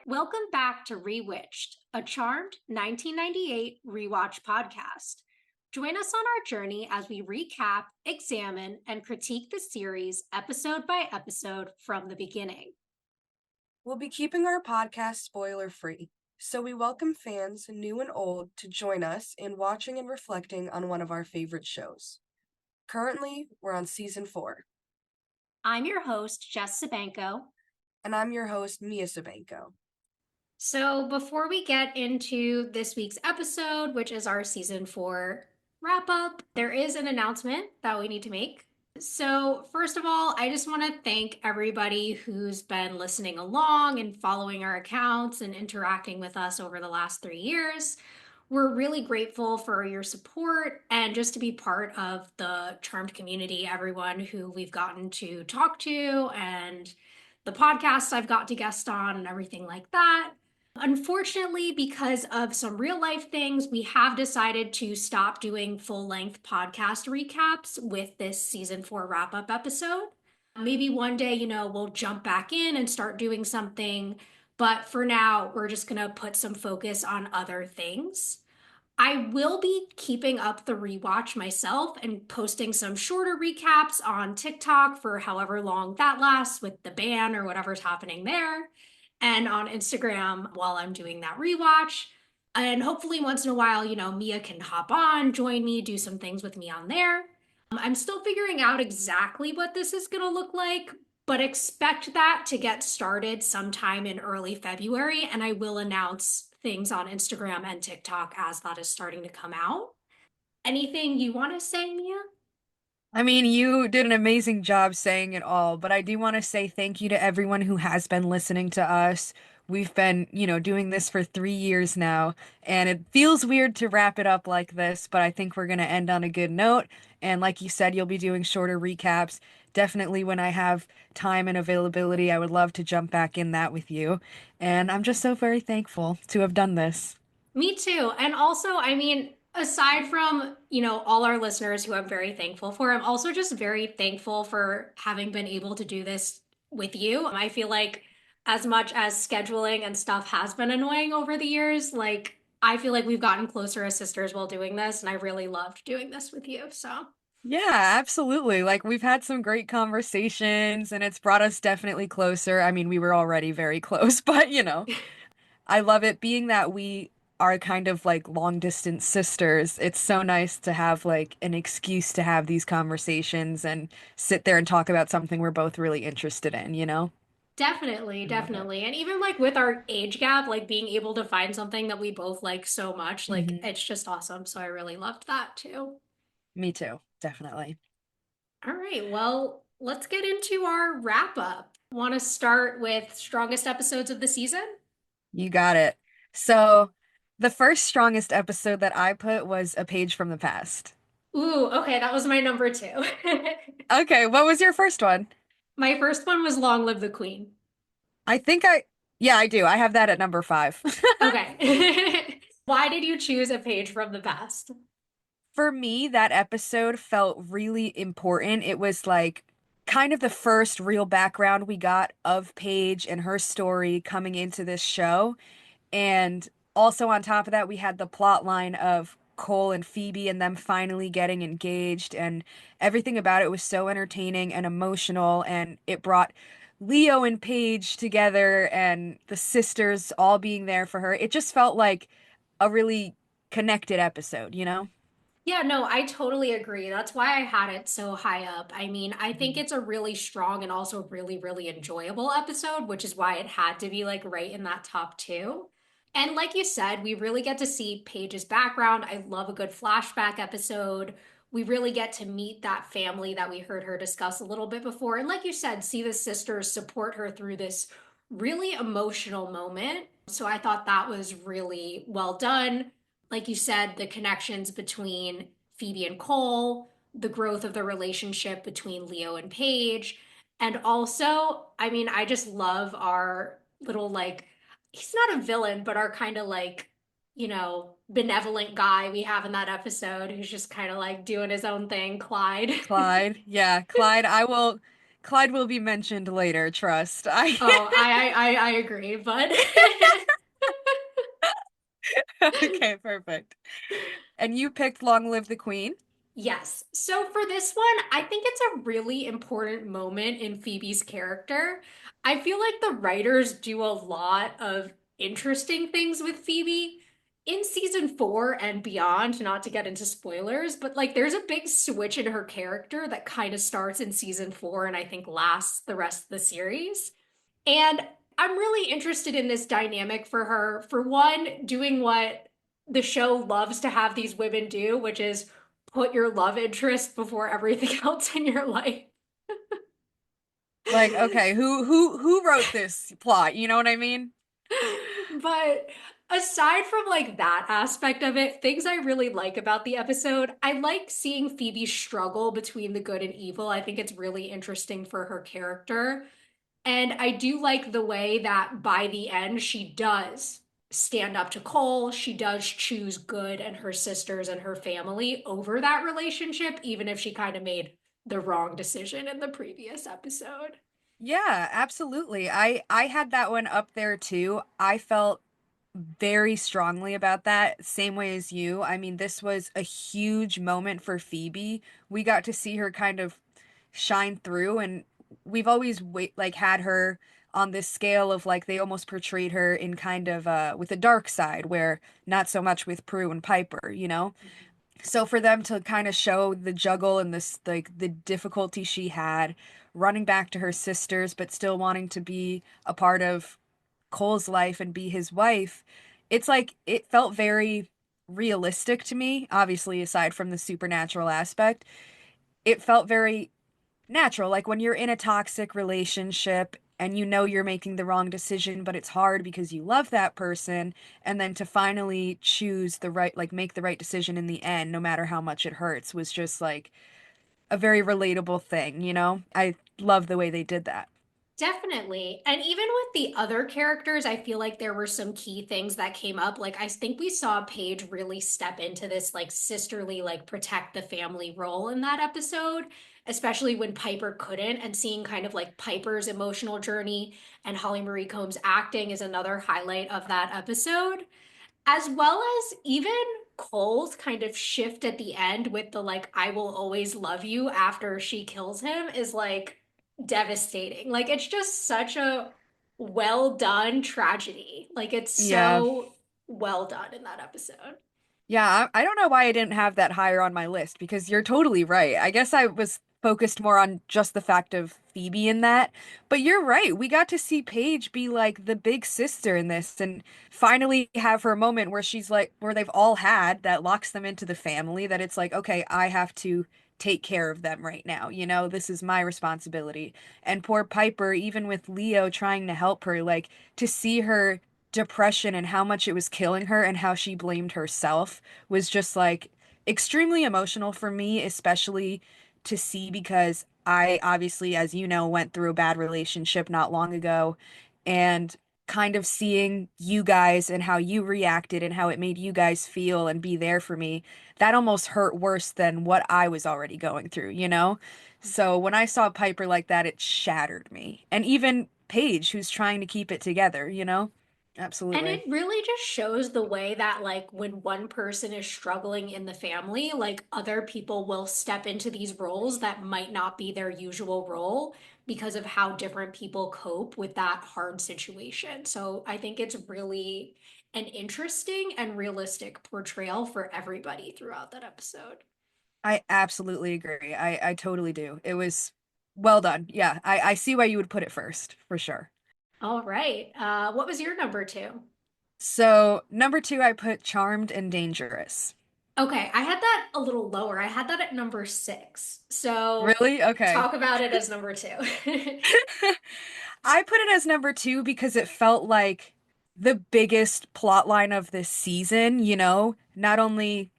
Welcome back to Rewitched, a charmed 1998 rewatch podcast. Join us on our journey as we recap, examine, and critique the series episode by episode from the beginning. We'll be keeping our podcast spoiler free, so we welcome fans, new and old, to join us in watching and reflecting on one of our favorite shows. Currently, we're on season 4, I'm your host, Jess Sabanko. and I'm your host, Mia Sabanko. So, before we get into this week's episode, which is our season 4 wrap up, there is an announcement that we need to make. So, first of all, I just want to thank everybody who's been listening along and following our accounts and interacting with us over the last 3 years. We're really grateful for your support and just to be part of the Charmed community, everyone who we've gotten to talk to and the podcast I've got to guest on and everything like that. Unfortunately, because of some real life things, we have decided to stop doing full length podcast recaps with this season 4 wrap up episode. Maybe one day, we'll jump back in and start doing something. But for now, we're just going to put some focus on other things. I will be keeping up the rewatch myself and posting some shorter recaps on TikTok for however long that lasts with the ban or whatever's happening there, and on Instagram while I'm doing that rewatch. And hopefully, once in a while, Mia can hop on, join me, do some things with me on there. I'm still figuring out exactly what this is going to look like, but expect that to get started sometime in early February. And I will announce things on Instagram and TikTok as that is starting to come out. Anything you want to say, Mia? I mean, you did an amazing job saying it all, but I do want to say thank you to everyone who has been listening to us. We've been, doing this for 3 years now, and it feels weird to wrap it up like this, but I think we're going to end on a good note. And like you said, you'll be doing shorter recaps. Definitely when I have time and availability, I would love to jump back in that with you. And I'm just so very thankful to have done this. Me too. And also, I mean, aside from, all our listeners who I'm very thankful for, I'm also just very thankful for having been able to do this with you. I feel like as much as scheduling and stuff has been annoying over the years, like I feel like we've gotten closer as sisters while doing this, and I really loved doing this with you. So, Yeah, absolutely. Like we've had some great conversations and it's brought us definitely closer. I mean, we were already very close, but I love it being that we are kind of like long distance sisters. It's so nice to have like an excuse to have these conversations and sit there and talk about something we're both really interested in? definitely, I love it. definitely. And even like with our age gap, like being able to find something that we both like so much, like Hmm. it's just awesome. So I really loved that too. Me too, definitely. All right, well, let's get into our wrap up. Want to start with strongest episodes of the season? You got it. So, the first strongest episode that I put was A Page from the Past. Ooh, okay, that was my number two. Okay, what was your first one? My first one was Long Live the Queen. I think I, yeah, I do. I have that at number 5. Okay. Why did you choose a page from the past? For me, that episode felt really important. It was like kind of the first real background we got of Paige and her story coming into this show. And also on top of that, we had the plot line of Cole and Phoebe and them finally getting engaged. And everything about it was so entertaining and emotional. And it brought Leo and Paige together and the sisters all being there for her. It just felt like a really connected episode? Yeah, no, I totally agree. That's why I had it so high up. I mean, I think Mhm. it's a really strong and also really, really enjoyable episode, which is why it had to be like right in that top two. And like you said, we really get to see Paige's background. I love a good flashback episode. We really get to meet that family that we heard her discuss a little bit before. And like you said, see the sisters support her through this really emotional moment. So I thought that was really well done. Like you said, the connections between Phoebe and Cole, the growth of the relationship between Leo and Paige. And also, I mean, I just love our little, like, he's not a villain, but our kind of like, benevolent guy we have in that episode who's just kind of like doing his own thing, Clyde. Clyde. Yeah, Clyde. I will Clyde will be mentioned later, trust. I Oh, I agree, but Okay, perfect. And you picked Long Live the Queen? yes. So for this one, I think it's a really important moment in Phoebe's character. I feel like the writers do a lot of interesting things with Phoebe in season 4 and beyond, not to get into spoilers, but like there's a big switch in her character that kind of starts in season 4 and I think lasts the rest of the series. And I'm really interested in this dynamic for her. For one, doing what the show loves to have these women do, which is put your love interest before everything else in your life. Like, okay, who wrote this plot? You know what I mean? But aside from like that aspect of it, things I really like about the episode, I like seeing Phoebe struggle between the good and evil. I think it's really interesting for her character. And I do like the way that by the end, she does stand up to Cole. She does choose good and her sisters and her family over that relationship, even if she kind of made the wrong decision in the previous episode. Yeah, absolutely. I had that one up there too. I felt very strongly about that, same way as you. I mean, this was a huge moment for Phoebe. We got to see her kind of shine through, and we've always like had her on this scale of like they almost portrayed her in kind of with a dark side where not so much with Prue and Piper, you know? So for them to kind of show the juggle and this like the difficulty she had running back to her sisters but still wanting to be a part of Cole's life and be his wife, it's like it felt very realistic to me, obviously aside from the supernatural aspect. It felt very natural, like when you're in a toxic relationship and you know you're making the wrong decision, but it's hard because you love that person, and then to finally choose the right, like make the right decision in the end, no matter how much it hurts, was just like a very relatable thing, you know? I love the way they did that. Definitely. And even with the other characters, I feel like there were some key things that came up. Like, I think we saw Paige really step into this, like, sisterly, like, protect the family role in that episode, especially when Piper couldn't. And seeing kind of like Piper's emotional journey and Holly Marie Combs' acting is another highlight of that episode, as well as even Cole's kind of shift at the end with the like I will always love you after she kills him is like devastating. Like it's just such a well done tragedy. Like it's Yeah. so well done in that episode. Yeah, I don't know why I didn't have that higher on my list because you're totally right. I guess I was focused more on just the fact of Phoebe in that. But you're right. We got to see Paige be like the big sister in this and finally have her moment where she's like, where they've all had that locks them into the family, that it's like, okay, I have to take care of them right now. You know, this is my responsibility. And poor Piper, even with Leo trying to help her, like to see her depression and how much it was killing her and how she blamed herself was just like extremely emotional for me, especially to see because I obviously, as you know, went through a bad relationship not long ago, and kind of seeing you guys and how you reacted and how it made you guys feel and be there for me, that almost hurt worse than what I was already going through, you know? So when I saw Piper like that, it shattered me. And even Paige, who's trying to keep it together, you know? And Absolutely. it really just shows the way that, like, when one person is struggling in the family, like, other people will step into these roles that might not be their usual role because of how different people cope with that hard situation. So I think it's really an interesting and realistic portrayal for everybody throughout that episode. I absolutely agree. I totally do. It was well done. Yeah, I see why you would put it first, for sure. All right. What was your number two? So, number two, I put Charmed and Dangerous. Okay, I had that a little lower. I had that at number 6. So Really? Okay. talk about it as number two. I put it as number two because it felt like the biggest plot line of this season, you know, not only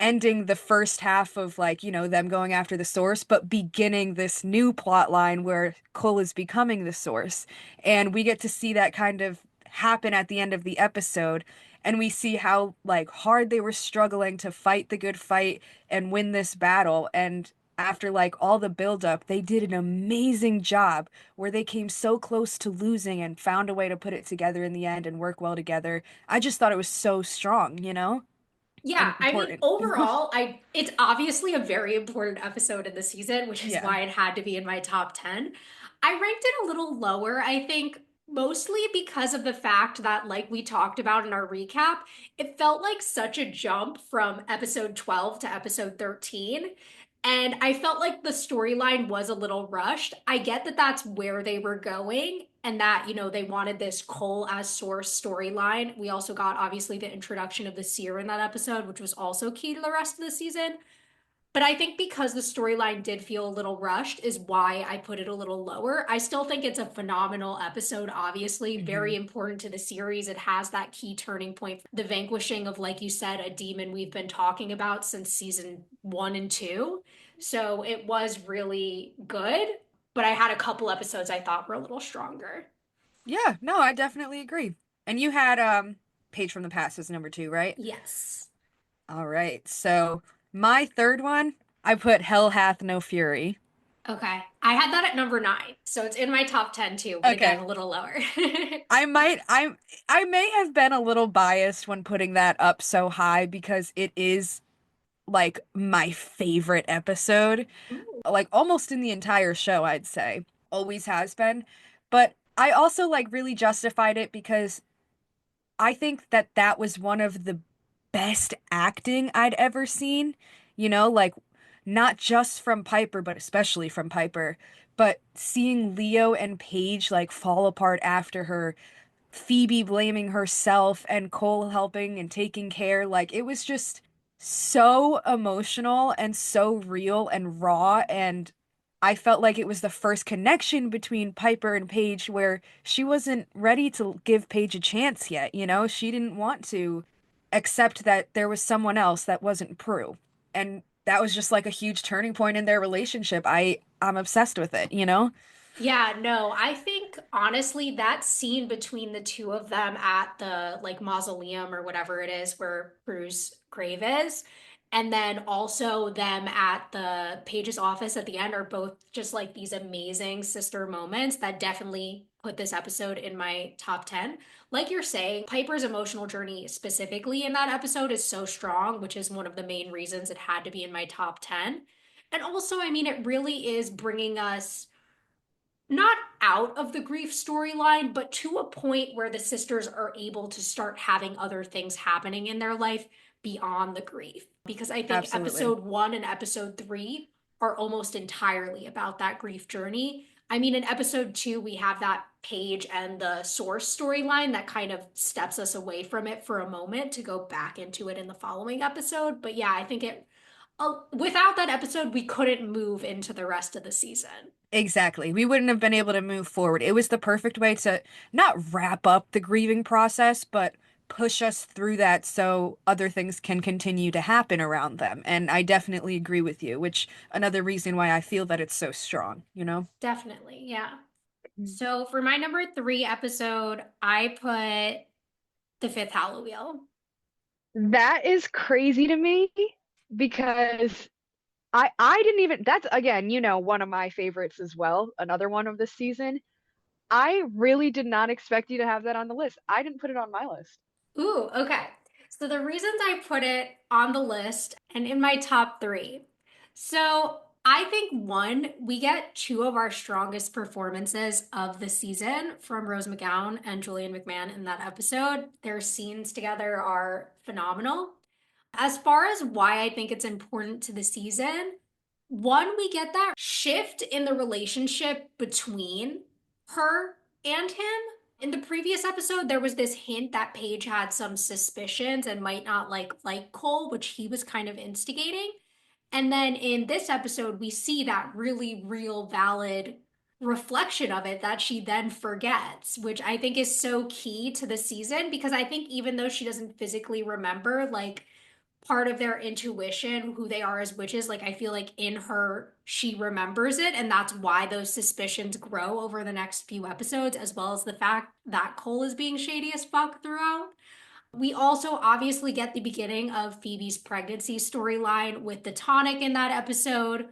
ending the first half of like, you know, them going after the source, but beginning this new plot line where Cole is becoming the source. And we get to see that kind of happen at the end of the episode. And we see how like hard they were struggling to fight the good fight and win this battle. And after like all the buildup, they did an amazing job where they came so close to losing and found a way to put it together in the end and work well together. I just thought it was so strong, Yeah, and I mean, important. overall, I it's obviously a very important episode in the season, which is Yeah. why it had to be in my top 10. I ranked it a little lower, I think, mostly because of the fact that, like we talked about in our recap, it felt like such a jump from episode 12 to episode 13. And I felt like the storyline was a little rushed. I get that that's where they were going and that, they wanted this Cole as source storyline. We also got obviously the introduction of the Seer in that episode, which was also key to the rest of the season. But I think because the storyline did feel a little rushed is why I put it a little lower. I still think it's a phenomenal episode, obviously, Hmm. very important to the series. It has that key turning point, the vanquishing of, like you said, a demon we've been talking about since season 1 and 2. So it was really good, but I had a couple episodes I thought were a little stronger. Yeah, no, I definitely agree. And you had Page from the Past as number two, right? Yes. All right. So my third one, I put Hell Hath No Fury. Okay. I had that at number 9. So it's in my top 10 too, but again, Okay. a little lower. I might I may have been a little biased when putting that up so high because it is like my favorite episode, Ooh. like almost in the entire show, I'd say. Always has been. But I also like really justified it because I think that that was one of the best acting I'd ever seen, like not just from Piper, but especially from Piper. But seeing Leo and Paige like fall apart after her, Phoebe blaming herself and Cole helping and taking care. Like it was just so emotional and so real and raw. And I felt like it was the first connection between Piper and Paige where she wasn't ready to give Paige a chance yet, She didn't want to accept that there was someone else that wasn't Prue. And that was just like a huge turning point in their relationship. I'm obsessed with it. Yeah, no, I think honestly that scene between the two of them at the like mausoleum or whatever it is where Prue's grave is, and then also them at the Paige's office at the end are both just like these amazing sister moments that definitely put this episode in my top 10. Like you're saying, Piper's emotional journey specifically in that episode is so strong, which is one of the main reasons it had to be in my top 10. And also, I mean, it really is bringing us not out of the grief storyline, but to a point where the sisters are able to start having other things happening in their life beyond the grief. Because I think Absolutely. episode 1 and episode 3 are almost entirely about that grief journey. I mean, in episode 2, we have that Paige and the source storyline that kind of steps us away from it for a moment to go back into it in the following episode. But yeah, I think without that episode, we couldn't move into the rest of the season. Exactly. We wouldn't have been able to move forward. It was the perfect way to not wrap up the grieving process, but push us through that so other things can continue to happen around them. And I definitely agree with you, which another reason why I feel that it's so strong? Definitely, yeah. Mm. So for my number 3 episode, I put the fifth Halloween. That is crazy to me because I didn't even that's again, one of my favorites as well, another one of this season. I really did not expect you to have that on the list. I didn't put it on my list. Ooh, okay. So the reasons I put it on the list and in my top 3. So I think one, we get two of our strongest performances of the season from Rose McGowan and Julian McMahon in that episode. Their scenes together are phenomenal. As far as why I think it's important to the season, one, we get that shift in the relationship between her and him. In the previous episode, there was this hint that Paige had some suspicions and might not like Cole, which he was kind of instigating. And then in this episode, we see that really real, valid reflection of it that she then forgets, which I think is so key to the season because I think even though she doesn't physically remember, like part of their intuition, who they are as witches, like I feel like in her, she remembers it. And that's why those suspicions grow over the next few episodes, as well as the fact that Cole is being shady as fuck throughout. We also obviously get the beginning of Phoebe's pregnancy storyline with the tonic in that episode.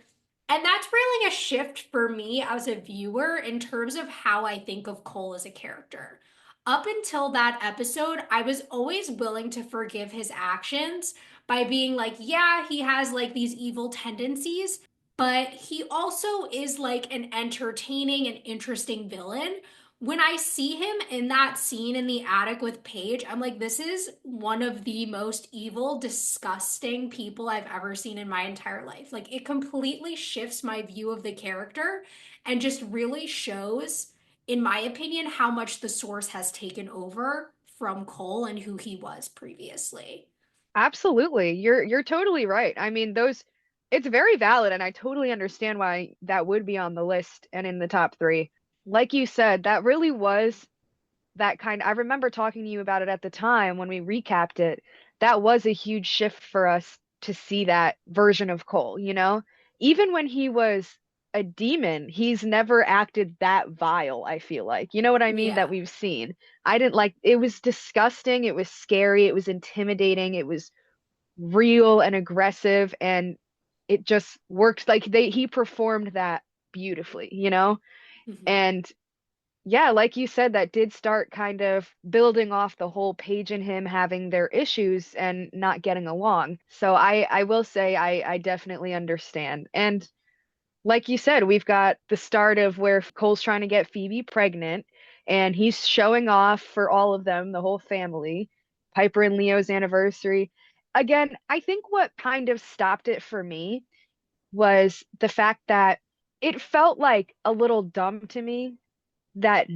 And that's really a shift for me as a viewer in terms of how I think of Cole as a character. Up until that episode, I was always willing to forgive his actions by being like, yeah, he has like these evil tendencies, but he also is like an entertaining and interesting villain. When I see him in that scene in the attic with Paige, I'm like, this is one of the most evil, disgusting people I've ever seen in my entire life. Like, it completely shifts my view of the character and just really shows, in my opinion, how much the source has taken over from Cole and who he was previously. Absolutely. You're totally right. I mean, those it's very valid and I totally understand why that would be on the list and in the top 3. Like you said, that really was that kind I remember talking to you about it at the time when we recapped it. That was a huge shift for us to see that version of Cole, you know? Even when he was a demon, he's never acted that vile, I feel like. You know what I mean? That Yeah. we've seen. I didn't like it was disgusting, it was scary, it was intimidating, it was real and aggressive and it just works like he performed that beautifully, you know? Mhm. And yeah, like you said, that did start kind of building off the whole Paige and him having their issues and not getting along. So I will say I definitely understand. And like you said, we've got the start of where Cole's trying to get Phoebe pregnant and he's showing off for all of them, the whole family, Piper and Leo's anniversary. Again, I think what kind of stopped it for me was the fact that it felt like a little dumb to me that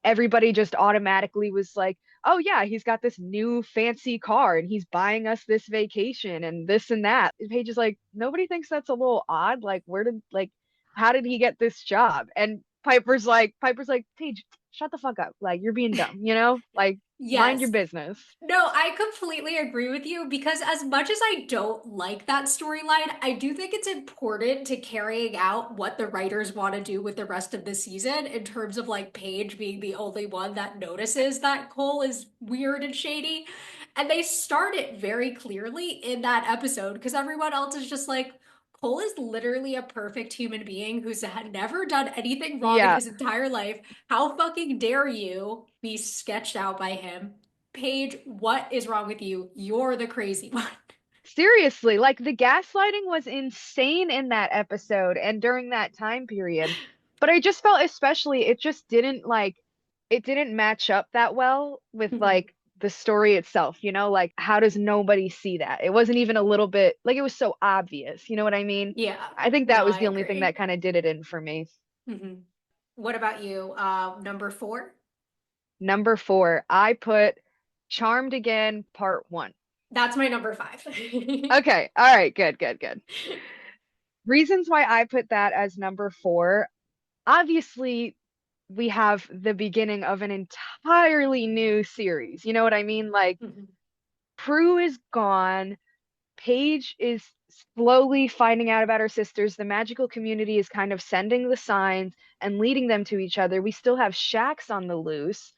everybody just automatically was like, oh yeah, he's got this new fancy car and he's buying us this vacation and this and that. And Paige is like, nobody thinks that's a little odd. Like, how did he get this job? And Piper's like, Paige, shut the fuck up. Like, you're being dumb, you know? Like, mind your Yes. business. No, I completely agree with you because as much as I don't like that storyline, I do think it's important to carrying out what the writers want to do with the rest of the season in terms of like Paige being the only one that notices that Cole is weird and shady. And they start it very clearly in that episode because everyone else is just like, Cole is literally a perfect human being who's had never done anything wrong in Yeah. his entire life. How fucking dare you be sketched out by him? Paige, what is wrong with you? You're the crazy one. Seriously, like the gaslighting was insane in that episode and during that time period. But I just felt especially it just didn't it didn't match up that well with Mhm. like the story itself, you know? Like how does nobody see that? It wasn't even a little bit like it was so obvious, you know what I mean? Yeah, I think that no, was I the only thing that agree. kind of did it in for me. Hmm. What about you? Number four? Number 4, I put Charmed Again Part 1. That's my number five. Okay, all right, good, good, good. Reasons why I put that as number 4, obviously we have the beginning of an entirely new series. You know what I mean? Like Mhm. Prue is gone. Paige is slowly finding out about her sisters. The magical community is kind of sending the signs and leading them to each other. We still have Shax on the loose,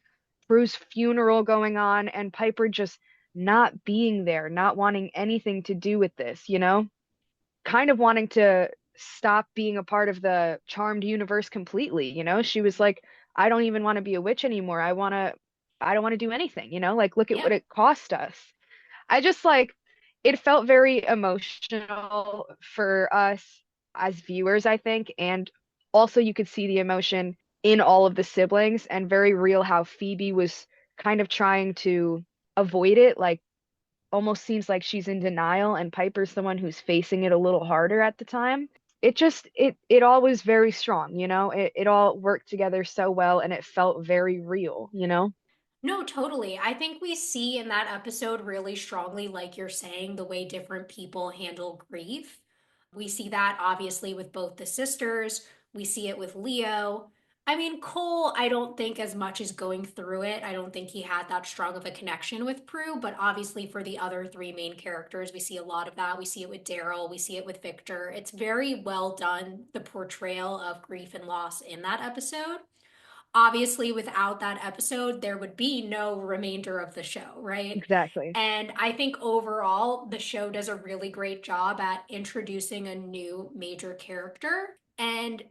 Prue's funeral going on, and Piper just not being there, not wanting anything to do with this, you know? Kind of wanting to stop being a part of the charmed universe completely, you know? She was like, I don't even want to be a witch anymore. I don't want to do anything, you know? Like look at what Yep. it cost us. I just like it felt very emotional for us as viewers, I think, and also you could see the emotion in all of the siblings and very real how Phoebe was kind of trying to avoid it, like almost seems like she's in denial and Piper's the one who's facing it a little harder at the time. It just it all was very strong, you know? It all worked together so well and it felt very real, you know? No, totally. I think we see in that episode really strongly, like you're saying, the way different people handle grief. We see that obviously with both the sisters. We see it with Leo. I mean, Cole, I don't think as much as going through it. I don't think he had that strong of a connection with Prue, but obviously for the other three main characters, we see a lot of that. We see it with Daryl, we see it with Victor. It's very well done, the portrayal of grief and loss in that episode. Obviously, without that episode, there would be no remainder of the show, right? Exactly. And I think overall, the show does a really great job at introducing a new major character. And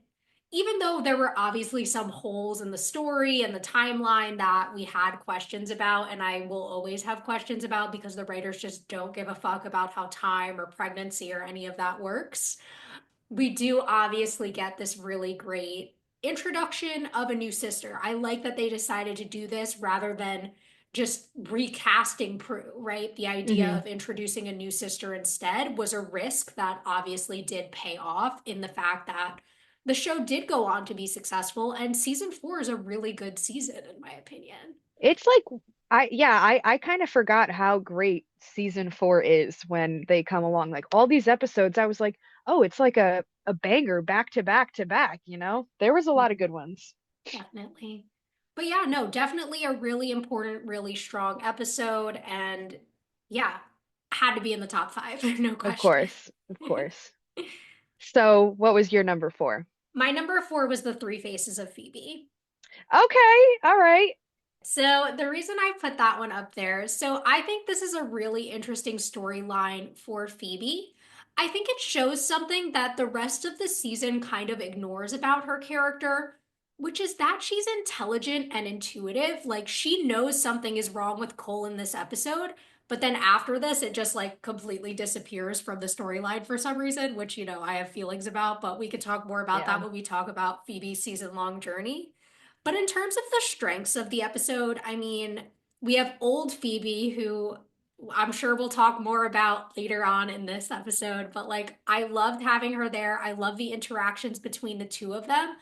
even though there were obviously some holes in the story and the timeline that we had questions about, and I will always have questions about because the writers just don't give a fuck about how time or pregnancy or any of that works, we do obviously get this really great introduction of a new sister. I like that they decided to do this rather than just recasting Prue, right? The idea Hmm. of introducing a new sister instead was a risk that obviously did pay off in the fact that the show did go on to be successful, and season 4 is a really good season, in my opinion. It's like I kind of forgot how great season 4 is when they come along. Like all these episodes, I was like, oh, it's like a banger back to back to back, you know? There was a lot of Mhm. good ones. Definitely. But yeah, no, definitely a really important, really strong episode. And yeah, had to be in the top 5, no Of question. course, of course. So, what was your number 4? My number 4 was the Three Faces of Phoebe. Okay, all right. So the reason I put that one up there, so I think this is a really interesting storyline for Phoebe. I think it shows something that the rest of the season kind of ignores about her character, which is that she's intelligent and intuitive. Like she knows something is wrong with Cole in this episode, but then after this, it just like completely disappears from the storyline for some reason, which, I have feelings about, but we could talk more about Yeah. that when we talk about Phoebe's season long journey. But in terms of the strengths of the episode, I mean, we have old Phoebe, who I'm sure we'll talk more about later on in this episode, but like, I loved having her there. I love the interactions between the two of them.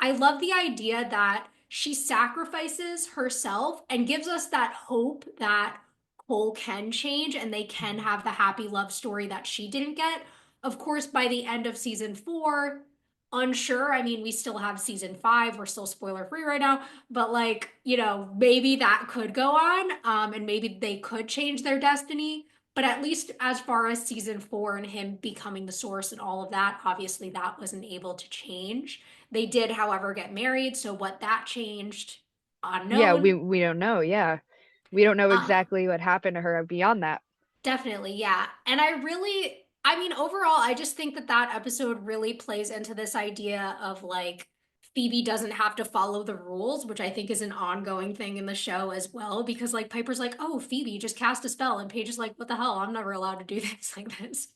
I love the idea that she sacrifices herself and gives us that hope that Cole can change and they can Mhm. have the happy love story that she didn't get. Of course, by the end of season 4, unsure. I mean, we still have season 5. We're still spoiler free right now, but like, maybe that could go on, and maybe they could change their destiny. But at least as far as season 4 and him becoming the source and all of that, obviously that wasn't able to change. They did, however, get married. So what that changed, Yeah, we unknown. we don't know. Yeah. We don't know Uh, exactly what happened to her beyond that. Definitely, yeah. And I mean, overall, I just think that that episode really plays into this idea of like Phoebe doesn't have to follow the rules, which I think is an ongoing thing in the show as well. Because like Piper's like, oh, Phoebe just cast a spell. And Paige is like, what the hell? I'm never allowed to do things like this.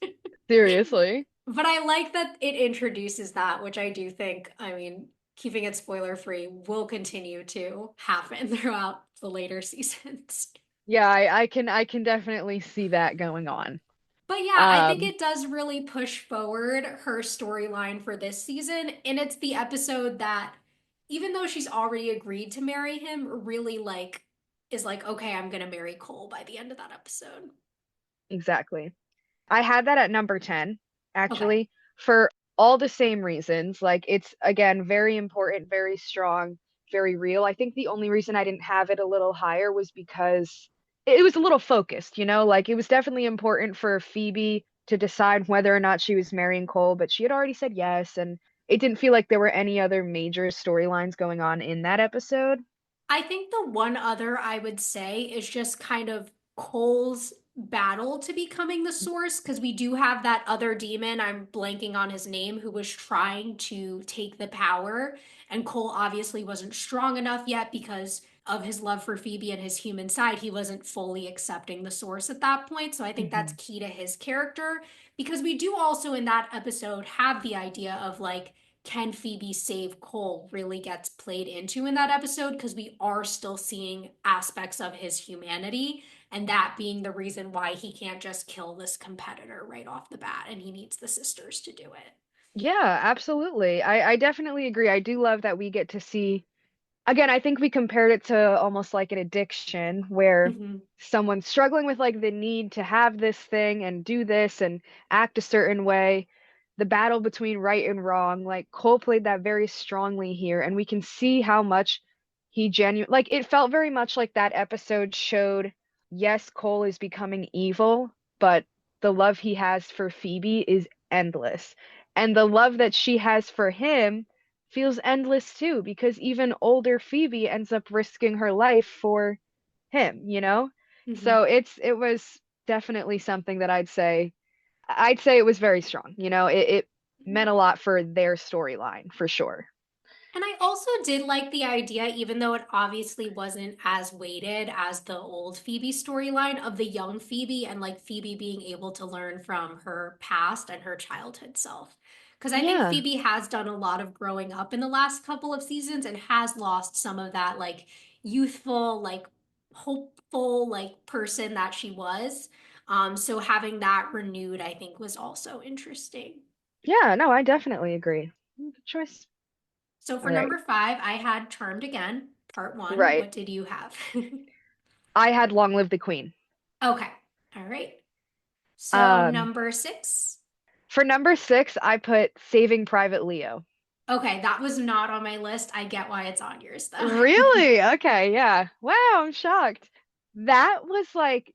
Seriously. But I like that it introduces that, which I do think, I mean, keeping it spoiler free will continue to happen throughout the later seasons. Yeah, I can definitely see that going on. But yeah, I think Um, it does really push forward her storyline for this season. And it's the episode that, even though she's already agreed to marry him, really like is like, okay, I'm gonna marry Cole by the end of that episode. exactly. I had that at number 10, Okay. actually, for all the same reasons. Like, it's, again, very important, very strong, very real. I think the only reason I didn't have it a little higher was because it was a little focused, you know? Like, it was definitely important for Phoebe to decide whether or not she was marrying Cole, but she had already said yes, and it didn't feel like there were any other major storylines going on in that episode. I think the one other I would say is just kind of Cole's battle to becoming the source, because we do have that other demon, I'm blanking on his name, who was trying to take the power. And Cole obviously wasn't strong enough yet because of his love for Phoebe and his human side. He wasn't fully accepting the source at that point. So I think that's Hmm. key to his character, because we do also in that episode have the idea of like, can Phoebe save Cole really gets played into in that episode, because we are still seeing aspects of his humanity, and that being the reason why he can't just kill this competitor right off the bat and he needs the sisters to do it. Yeah, absolutely. I definitely agree. I do love that we get to see. Again, I think we compared it to almost like an addiction where Mm-hmm. someone's struggling with like the need to have this thing and do this and act a certain way. The battle between right and wrong, like Cole played that very strongly here, and we can see how much he like it felt very much like that episode showed, yes, Cole is becoming evil, but the love he has for Phoebe is endless. And the love that she has for him feels endless too, because even older Phoebe ends up risking her life for him, you know? Mhm. So it was definitely something that I'd say it was very strong. It meant a lot for their storyline for sure. And I also did like the idea, even though it obviously wasn't as weighted as the old Phoebe storyline of the young Phoebe and like Phoebe being able to learn from her past and her childhood self. Because I think Yeah. Phoebe has done a lot of growing up in the last couple of seasons and has lost some of that like youthful, like hopeful, like person that she was. So having that renewed, I think, was also interesting. Yeah, no, I definitely agree. Good choice. So All for right. number five, I had Charmed Again, part one. Right. What did you have? I had Long Live the Queen. Okay. All right. So Um, number six. for number 6, I put Saving Private Leo. Okay, that was not on my list. I get why it's on yours though. Really? Okay, yeah. Wow, I'm shocked. That was like,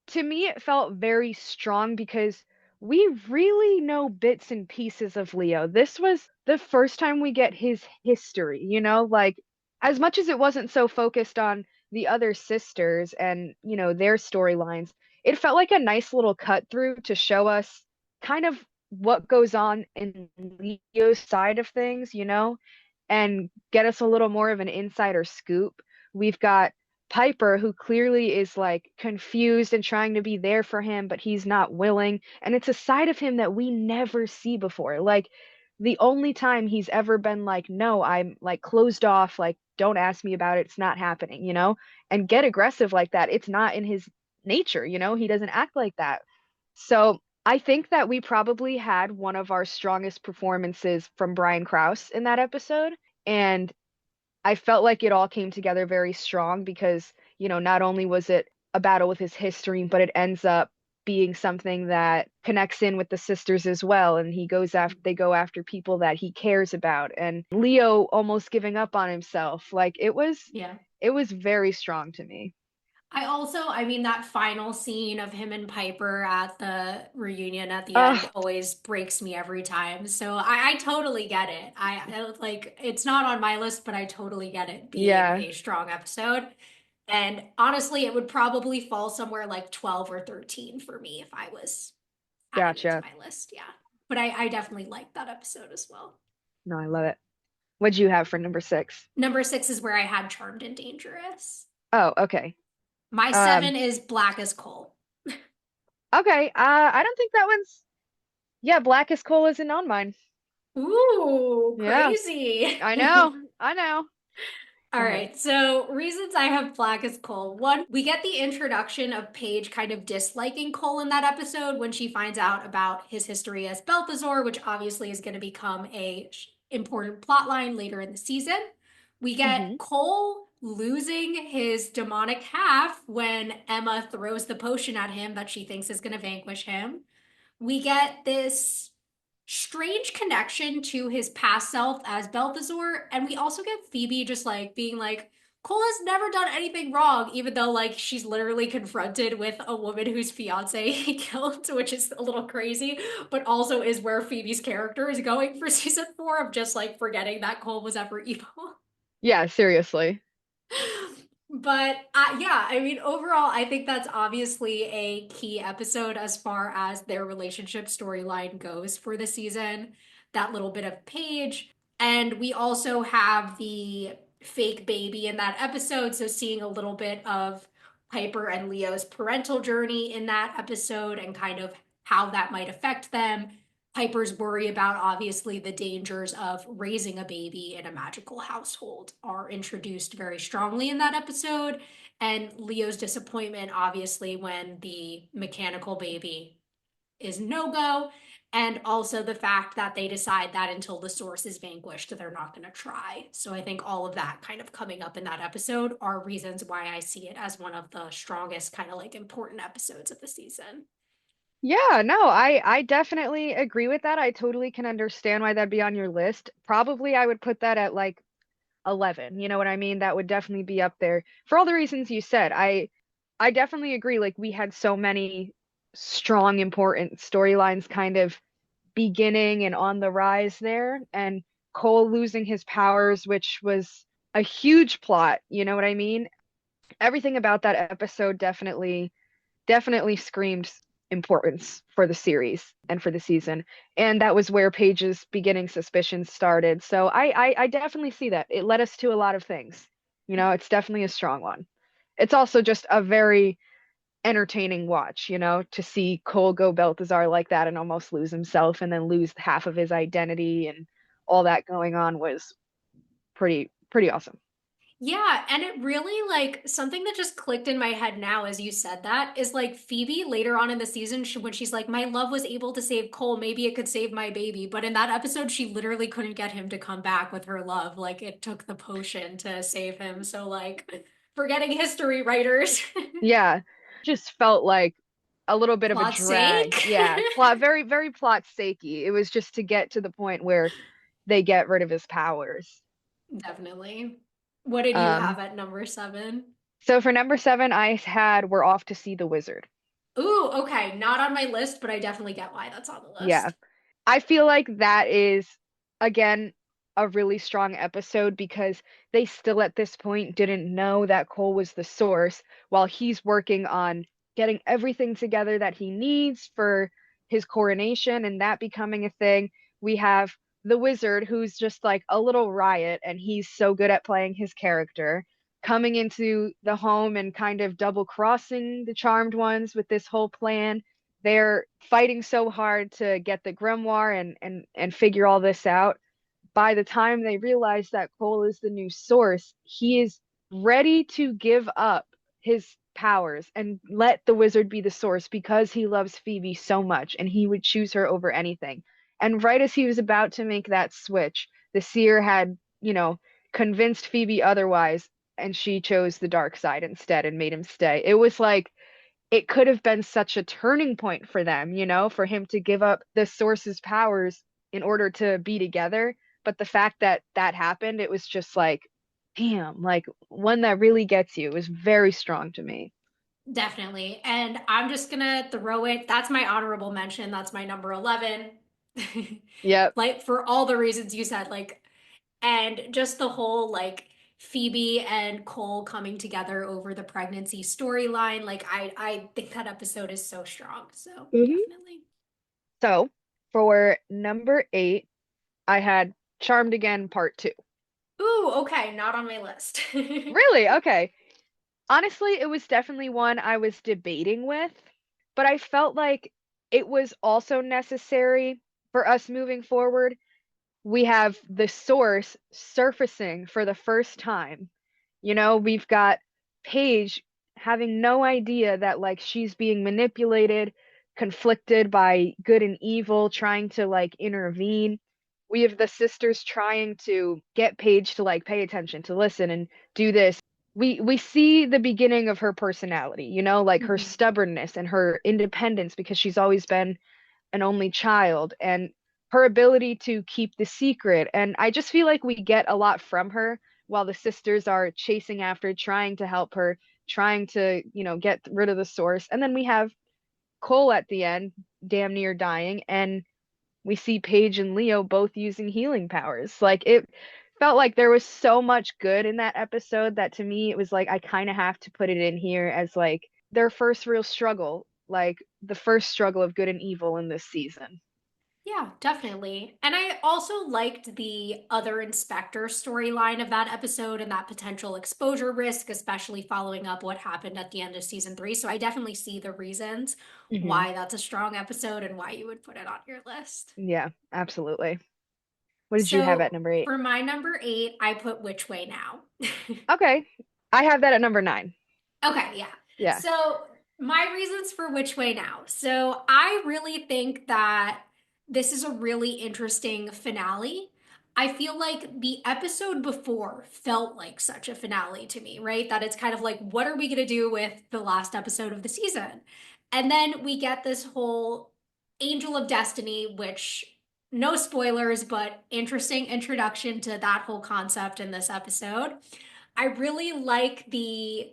to me, it felt very strong because we really know bits and pieces of Leo. This was the first time we get his history, like as much as it wasn't so focused on the other sisters and, their storylines, it felt like a nice little cut through to show us kind of what goes on in Leo's side of things, and get us a little more of an insider scoop. We've got Piper, who clearly is like confused and trying to be there for him, but he's not willing. And it's a side of him that we never see before. Like, the only time he's ever been like, no, I'm like closed off, like, don't ask me about it, it's not happening, and get aggressive like that. It's not in his nature, he doesn't act like that. So I think that we probably had one of our strongest performances from Brian Krause in that episode. And I felt like it all came together very strong because, not only was it a battle with his history, but it ends up being something that connects in with the sisters as well. And they go after people that he cares about. And Leo almost giving up on himself. Like Yeah. it was very strong to me. I mean, that final scene of him and Piper at the reunion at the end Uh, always breaks me every time. So I totally get it. Like, it's not on my list, but I totally get it being yeah, a strong episode. And honestly, it would probably fall somewhere like 12 or 13 for me if I was adding it to gotcha. my list. Yeah. But I definitely liked that episode as well. No, I love it. What'd you have for number 6? Number six is where I had Charmed and Dangerous. Oh, okay. My Um, seven is Black as Coal. okay. I don't think that one's, yeah, Black as Coal isn't on mine. Ooh, Yeah, crazy. I know. I know. All Go ahead. right, so reasons I have Black as Cole. One, we get the introduction of Paige kind of disliking Cole in that episode when she finds out about his history as Balthazar, which obviously is going to become a important plot line later in the season. We get Hmm. Cole losing his demonic half when Emma throws the potion at him that she thinks is going to vanquish him. We get this strange connection to his past self as Balthazar. And we also get Phoebe just like being like, Cole has never done anything wrong, even though like she's literally confronted with a woman whose fiance he killed, which is a little crazy, but also is where Phoebe's character is going for season four of just like forgetting that Cole was ever evil. Yeah, seriously. But yeah, I mean, overall, I think that's obviously a key episode as far as their relationship storyline goes for the season. That little bit of Paige. And we also have the fake baby in that episode. So seeing a little bit of Piper and Leo's parental journey in that episode and kind of how that might affect them. Piper's worry about obviously the dangers of raising a baby in a magical household are introduced very strongly in that episode. And Leo's disappointment, obviously, when the mechanical baby is no go. And also the fact that they decide that until the source is vanquished, they're not going to try. So I think all of that kind of coming up in that episode are reasons why I see it as one of the strongest, kind of like important episodes of the season. Yeah, no, I definitely agree with that. I totally can understand why that'd be on your list. Probably I would put that at like 11. You know what I mean? That would definitely be up there for all the reasons you said. I definitely agree. Like, we had so many strong, important storylines kind of beginning and on the rise there. And Cole losing his powers, which was a huge plot, you know what I mean? Everything about that episode definitely screamed importance for the series and for the season. And that was where Paige's beginning suspicions started. So I definitely see that. It led us to a lot of things. You know, it's definitely a strong one. It's also just a very entertaining watch, you know, to see Cole go Balthazar like that and almost lose himself and then lose half of his identity and all that going on was pretty awesome. Yeah, and it really like something that just clicked in my head now as you said that is like Phoebe later on in the season when she's like, my love was able to save Cole, maybe it could save my baby. But in that episode, she literally couldn't get him to come back with her love. Like it took the potion to save him. So like forgetting history writers. Yeah, just felt like a little bit of a Plot's drag. sake. Yeah, plot very plot sakey. It was just to get to the point where they get rid of his powers. Definitely. What did you Um, have at number seven? so for number seven, I had We're Off to See the Wizard. Ooh, okay. Not on my list, but I definitely get why that's on the Yeah, list. I feel like that is, again, a really strong episode because they still at this point didn't know that Cole was the source while he's working on getting everything together that he needs for his coronation and that becoming a thing. We have the wizard who's just like a little riot and he's so good at playing his character coming into the home and kind of double crossing the charmed ones with this whole plan. They're fighting so hard to get the grimoire and figure all this out. By the time they realize that Cole is the new source, he is ready to give up his powers and let the wizard be the source because he loves Phoebe so much and he would choose her over anything. And right as he was about to make that switch, the seer had, you know, convinced Phoebe otherwise, and she chose the dark side instead and made him stay. It was like it could have been such a turning point for them, you know, for him to give up the source's powers in order to be together. But the fact that that happened, it was just like, damn, like one that really gets you. It was very strong to me. Definitely. And I'm just gonna throw it. That's my honorable mention. That's my number 11. Yep. Like for all the reasons you said, like, and just the whole like Phoebe and Cole coming together over the pregnancy storyline. Like I think that episode is so strong. So Hmm. definitely. So for number eight, I had Charmed Again Part Two. Ooh, okay, not on my list. Really? Okay. Honestly, it was definitely one I was debating with, but I felt like it was also necessary for us moving forward. We have the source surfacing for the first time. You know, we've got Paige having no idea that like she's being manipulated, conflicted by good and evil, trying to like intervene. We have the sisters trying to get Paige to like pay attention, to listen and do this. We see the beginning of her personality, you know, like her Mhm. stubbornness and her independence because she's always been an only child and her ability to keep the secret. And I just feel like we get a lot from her while the sisters are chasing after, trying to help her, trying to, you know, get rid of the source. And then we have Cole at the end, damn near dying, and we see Paige and Leo both using healing powers. Like it felt like there was so much good in that episode that to me it was like I kind of have to put it in here as like their first real struggle, like the first struggle of good and evil in this season. Yeah, definitely. And I also liked the other inspector storyline of that episode and that potential exposure risk, especially following up what happened at the end of season three. So I definitely see the reasons Hmm. why that's a strong episode and why you would put it on your list. Yeah, absolutely. What did you have at So number eight? for my number eight, I put Which Way Now? Okay. I have that at number nine. Okay, yeah. Yeah. So my reasons for Which Way Now. So I really think that this is a really interesting finale. I feel like the episode before felt like such a finale to me, right? That it's kind of like, what are we going to do with the last episode of the season? And then we get this whole Angel of Destiny, which no spoilers, but interesting introduction to that whole concept in this episode. I really like the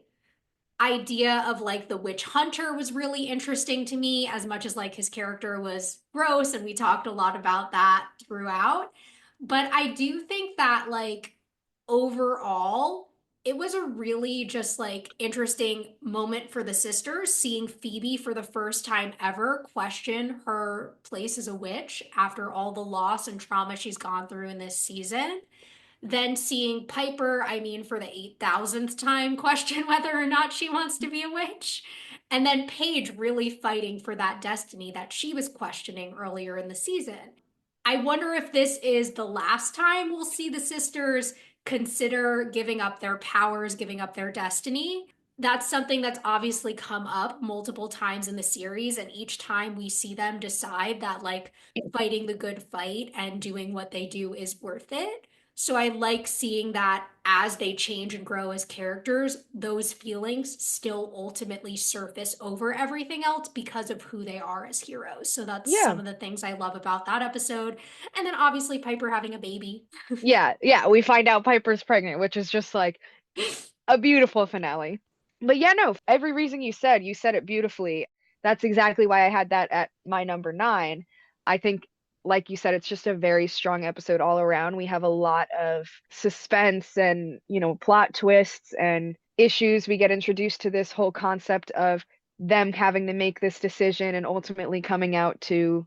idea of like the witch hunter was really interesting to me as much as like his character was gross and we talked a lot about that throughout. But I do think that, like, overall, it was a really just like interesting moment for the sisters, seeing Phoebe for the first time ever question her place as a witch after all the loss and trauma she's gone through in this season. Then seeing Piper, I mean, for the 8,000th time, question whether or not she wants to be a witch. And then Paige really fighting for that destiny that she was questioning earlier in the season. I wonder if this is the last time we'll see the sisters consider giving up their powers, giving up their destiny. That's something that's obviously come up multiple times in the series. And each time we see them decide that, like, fighting the good fight and doing what they do is worth it. So I like seeing that as they change and grow as characters, those feelings still ultimately surface over everything else because of who they are as heroes. So that's Yeah. some of the things I love about that episode. And then obviously Piper having a baby. Yeah, we find out Piper's pregnant, which is just like a beautiful finale. But yeah, no, every reason you said it beautifully. That's exactly why I had that at my number 9. I think, like you said, it's just a very strong episode all around. We have a lot of suspense and, plot twists and issues. We get introduced to this whole concept of them having to make this decision and ultimately coming out to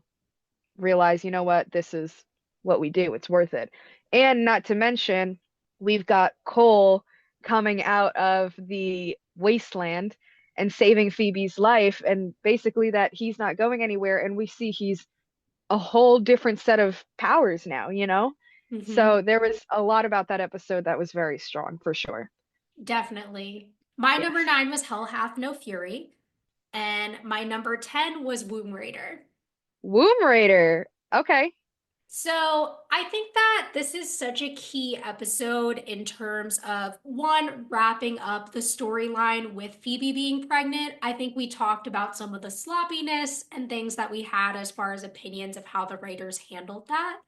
realize, you know what, this is what we do. It's worth it. And not to mention, we've got Cole coming out of the wasteland and saving Phoebe's life, and basically that he's not going anywhere. And we see he's a whole different set of powers now. Mm-hmm. So there was a lot about that episode that was very strong for sure. Definitely. My number Yes. 9 was Hell Hath No Fury. And my number 10 was Womb Raider. Womb Raider. Okay. So I think that this is such a key episode in terms of one, wrapping up the storyline with Phoebe being pregnant. I think we talked about some of the sloppiness and things that we had as far as opinions of how the writers handled that.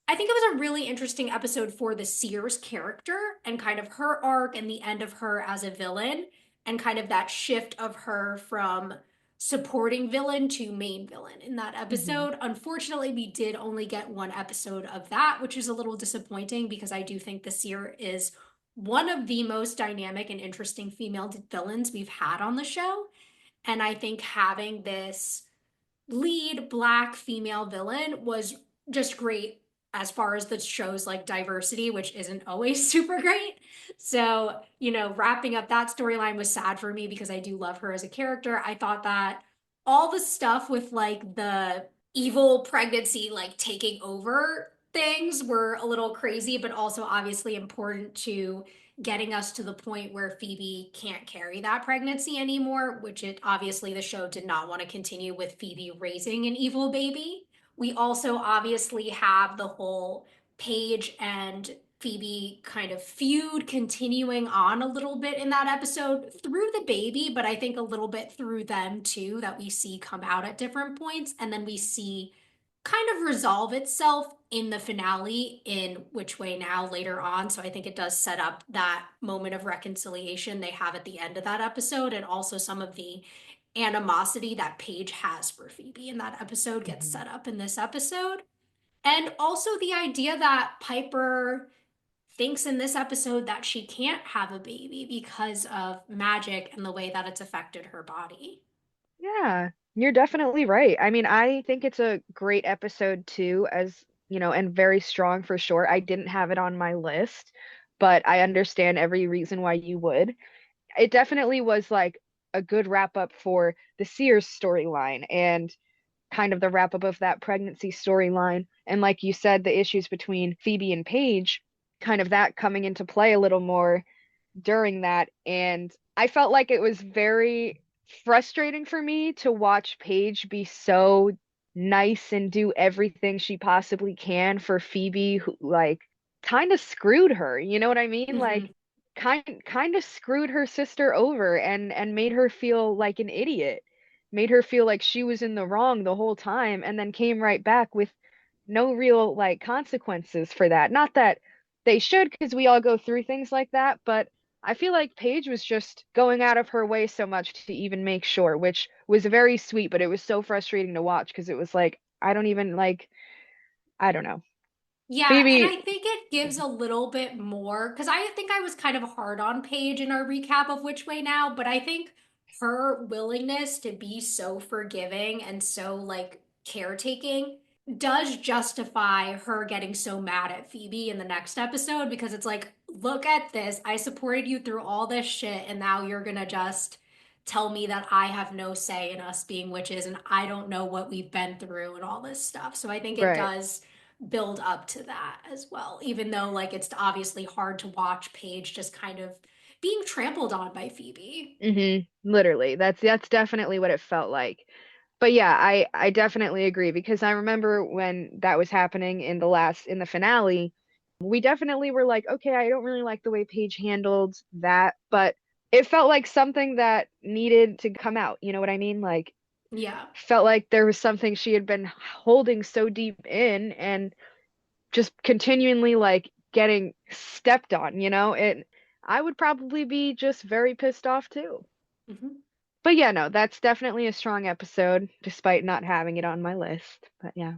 I think it was a really interesting episode for the Seer's character and kind of her arc and the end of her as a villain and kind of that shift of her from supporting villain to main villain in that Hmm. episode. Unfortunately, we did only get one episode of that, which is a little disappointing because I do think the Seer is one of the most dynamic and interesting female villains we've had on the show. And I think having this lead black female villain was just great as far as the show's like diversity, which isn't always super great. So, wrapping up that storyline was sad for me because I do love her as a character. I thought that all the stuff with like the evil pregnancy, like taking over things were a little crazy, but also obviously important to getting us to the point where Phoebe can't carry that pregnancy anymore, which it obviously the show did not want to continue with Phoebe raising an evil baby. We also obviously have the whole Paige and Phoebe kind of feud continuing on a little bit in that episode through the baby, but I think a little bit through them too, that we see come out at different points. And then we see kind of resolve itself in the finale in which way now later on. So I think it does set up that moment of reconciliation they have at the end of that episode, and also some of the animosity that Paige has for Phoebe in that episode gets Hmm. set up in this episode. And also the idea that Piper thinks in this episode that she can't have a baby because of magic and the way that it's affected her body. Yeah, you're definitely right. I mean, I think it's a great episode too, and very strong for sure. I didn't have it on my list, but I understand every reason why you would. It definitely was like a good wrap up for the Sears storyline and kind of the wrap up of that pregnancy storyline. And like you said, the issues between Phoebe and Paige, kind of that coming into play a little more during that. And I felt like it was very frustrating for me to watch Paige be so nice and do everything she possibly can for Phoebe, who like kind of screwed her. You know what I mean? Mm-hmm. Like kind of screwed her sister over and made her feel like an idiot. Made her feel like she was in the wrong the whole time and then came right back with no real like consequences for that. Not that they should, because we all go through things like that, but I feel like Paige was just going out of her way so much to even make sure, which was very sweet, but it was so frustrating to watch because it was like, I don't even like, I don't know. Yeah, and Phoebe, I think it gives a little bit more because I think I was kind of hard on Paige in our recap of Which Way Now, but I think her willingness to be so forgiving and so like caretaking does justify her getting so mad at Phoebe in the next episode because it's like, look at this. I supported you through all this shit, and now you're gonna just tell me that I have no say in us being witches and I don't know what we've been through and all this stuff. So I think it right. does build up to that as well, even though like it's obviously hard to watch Paige just kind of being trampled on by Phoebe. Literally. That's definitely what it felt like. But yeah, I definitely agree because I remember when that was happening in the finale, we definitely were like, okay, I don't really like the way Paige handled that, but it felt like something that needed to come out. You know what I mean? Like Yeah. felt like there was something she had been holding so deep in and just continually like getting stepped on, It I would probably be just very pissed off too. Hmm. But yeah, no, that's definitely a strong episode, despite not having it on my list. But yeah.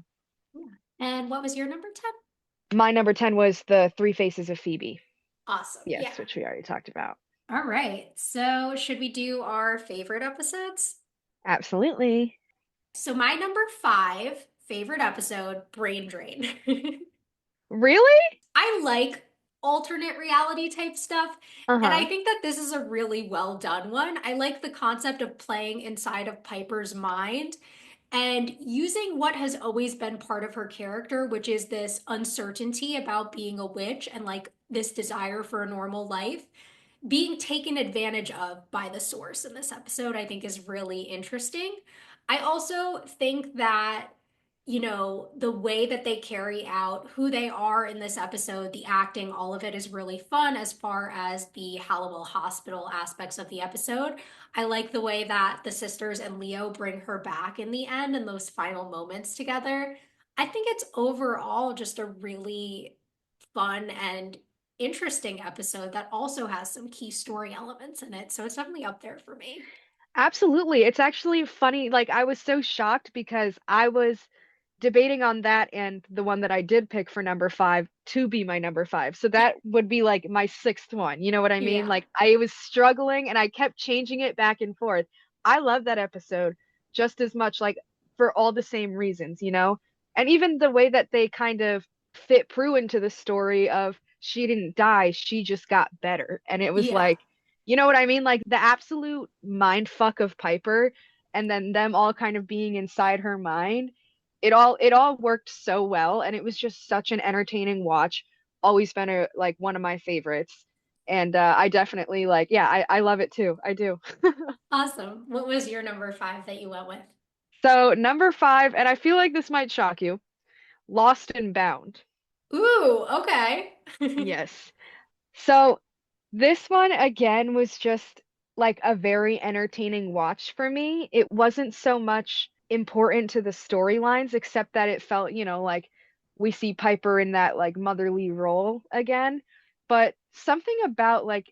Yeah. And what was your number 10? My number 10 was the Three Faces of Phoebe. Awesome. Yeah. Yes, which we already talked about. All right. So, should we do our favorite episodes? Absolutely. So, my number 5 favorite episode, Brain Drain. Really? I like alternate reality type stuff. And I Uh-huh. think that this is a really well done one. I like the concept of playing inside of Piper's mind and using what has always been part of her character, which is this uncertainty about being a witch and like this desire for a normal life, being taken advantage of by the source in this episode, I think is really interesting. I also think that, the way that they carry out who they are in this episode, the acting, all of it is really fun as far as the Hallowell Hospital aspects of the episode. I like the way that the sisters and Leo bring her back in the end and those final moments together. I think it's overall just a really fun and interesting episode that also has some key story elements in it. So it's definitely up there for me. Absolutely. It's actually funny. Like, I was so shocked because I was debating on that and the one that I did pick for number 5 to be my number 5. So that would be like my sixth one. You know what I mean? Yeah. Like I was struggling and I kept changing it back and forth. I love that episode just as much, like for all the same reasons. And even the way that they kind of fit Prue into the story of she didn't die, she just got better. And it was Yeah. like, you know what I mean? Like the absolute mind fuck of Piper and then them all kind of being inside her mind, it all worked so well and it was just such an entertaining watch. Always been like one of my favorites. And I definitely like, yeah, I love it too. I do. Awesome. What was your number 5 that you went with? So number 5, and I feel like this might shock you, Lost and Bound. Ooh, okay. Yes. So this one again was just like a very entertaining watch for me. It wasn't so much important to the storylines, except that it felt, like we see Piper in that like motherly role again. But something about like,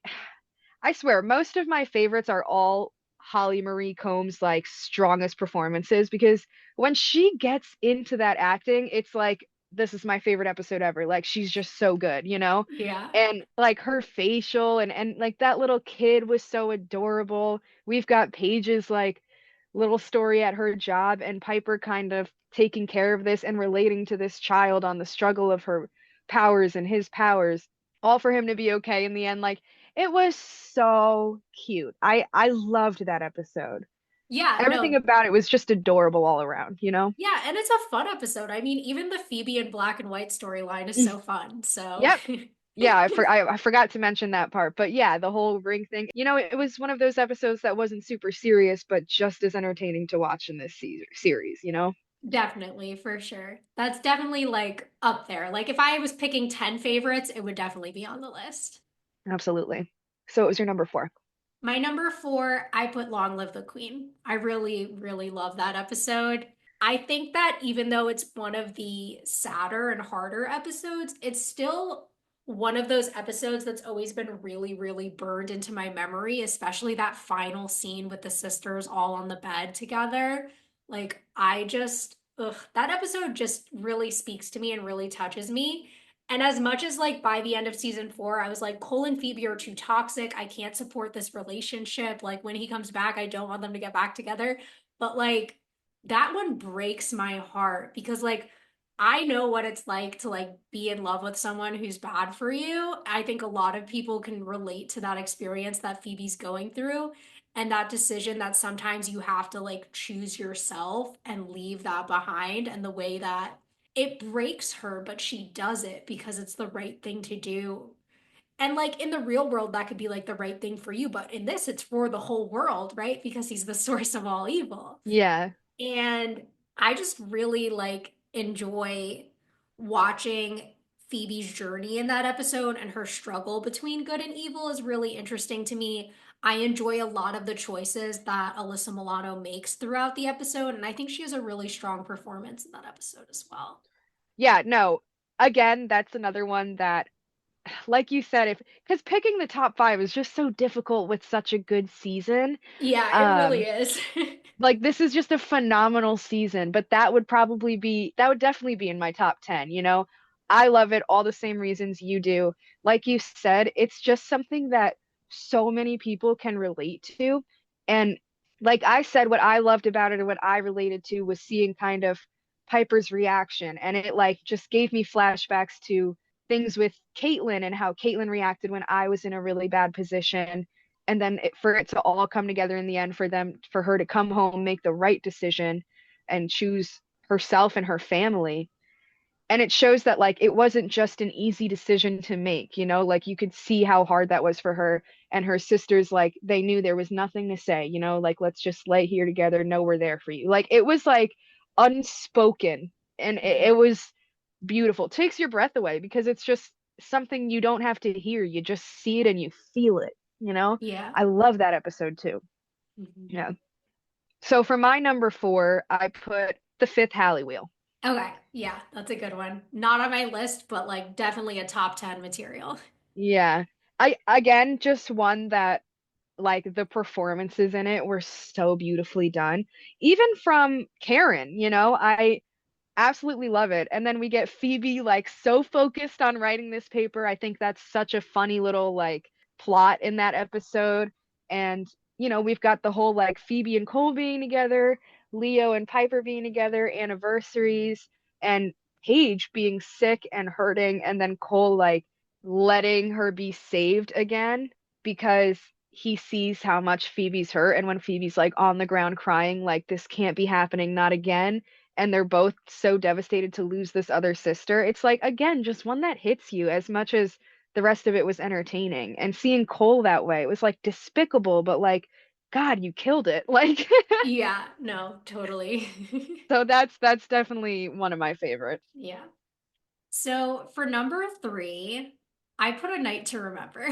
I swear, most of my favorites are all Holly Marie Combs' like strongest performances because when she gets into that acting, it's like this is my favorite episode ever. Like she's just so good. Yeah. And like her facial and like that little kid was so adorable. We've got Paige's like little story at her job and Piper kind of taking care of this and relating to this child on the struggle of her powers and his powers, all for him to be okay in the end. Like it was so cute. I loved that episode. Yeah, Everything no. about it was just adorable all around? Yeah, and it's a fun episode. I mean, even the Phoebe in black and white storyline is Mm. so fun. So, Yep. Yeah, I forgot to mention that part. But yeah, the whole ring thing. It was one of those episodes that wasn't super serious, but just as entertaining to watch in this series? definitely, for sure. That's definitely like up there. Like if I was picking 10 favorites, it would definitely be on the list. Absolutely. So it was your number 4. My number 4, I put Long Live the Queen. I really, really love that episode. I think that even though it's one of the sadder and harder episodes, it's still one of those episodes that's always been really, really burned into my memory, especially that final scene with the sisters all on the bed together. Like, I just ugh, that episode just really speaks to me and really touches me. And as much as like by the end of season 4, I was like, Cole and Phoebe are too toxic. I can't support this relationship. Like when he comes back, I don't want them to get back together. But like that one breaks my heart because like I know what it's like to like be in love with someone who's bad for you. I think a lot of people can relate to that experience that Phoebe's going through and that decision that sometimes you have to like choose yourself and leave that behind and the way that it breaks her but she does it because it's the right thing to do. And like in the real world that could be like the right thing for you, but in this it's for the whole world, right? Because he's the source of all evil. Yeah. And I just really like enjoy watching Phoebe's journey in that episode, and her struggle between good and evil is really interesting to me. I enjoy a lot of the choices that Alyssa Milano makes throughout the episode, and I think she has a really strong performance in that episode as well. Yeah, no. Again, that's another one that, like you said, if because picking the top five is just so difficult with such a good season. Yeah, it really Um, is. like this is just a phenomenal season, but that would definitely be in my top 10, you know. I love it all the same reasons you do. Like you said, it's just something that so many people can relate to. And like I said, what I loved about it and what I related to was seeing kind of Piper's reaction. And it like just gave me flashbacks to things with Caitlyn and how Caitlyn reacted when I was in a really bad position, and then for it to all come together in the end for her to come home, make the right decision and choose herself and her family. And it shows that like it wasn't just an easy decision to make, you know, like you could see how hard that was for her. And her sisters, like they knew there was nothing to say, you know, like let's just lay here together, know we're there for you. Like it was like unspoken, and it Mhm. was beautiful. It takes your breath away because it's just something you don't have to hear. You just see it and you feel it, you know? Yeah. I love that episode too. Mhm. Yeah. So for my number four, I put the fifth Halley Wheel. Okay. Yeah, that's a good one. Not on my list, but like definitely a top 10 material. Yeah. I again just one that like the performances in it were so beautifully done. Even from Karen, you know, I absolutely love it. And then we get Phoebe like so focused on writing this paper. I think that's such a funny little like plot in that episode. And you know, we've got the whole like Phoebe and Cole being together, Leo and Piper being together, anniversaries, and Paige being sick and hurting, and then Cole like letting her be saved again because he sees how much Phoebe's hurt. And when Phoebe's like on the ground crying, like this can't be happening, not again, and they're both so devastated to lose this other sister. It's like, again, just one that hits you as much as the rest of it was entertaining. And seeing Cole that way, it was like despicable, but like, God, you killed it. Like, Yeah, no, totally. so that's definitely one of my favorites. Yeah. So for number 3, I put A Night to Remember.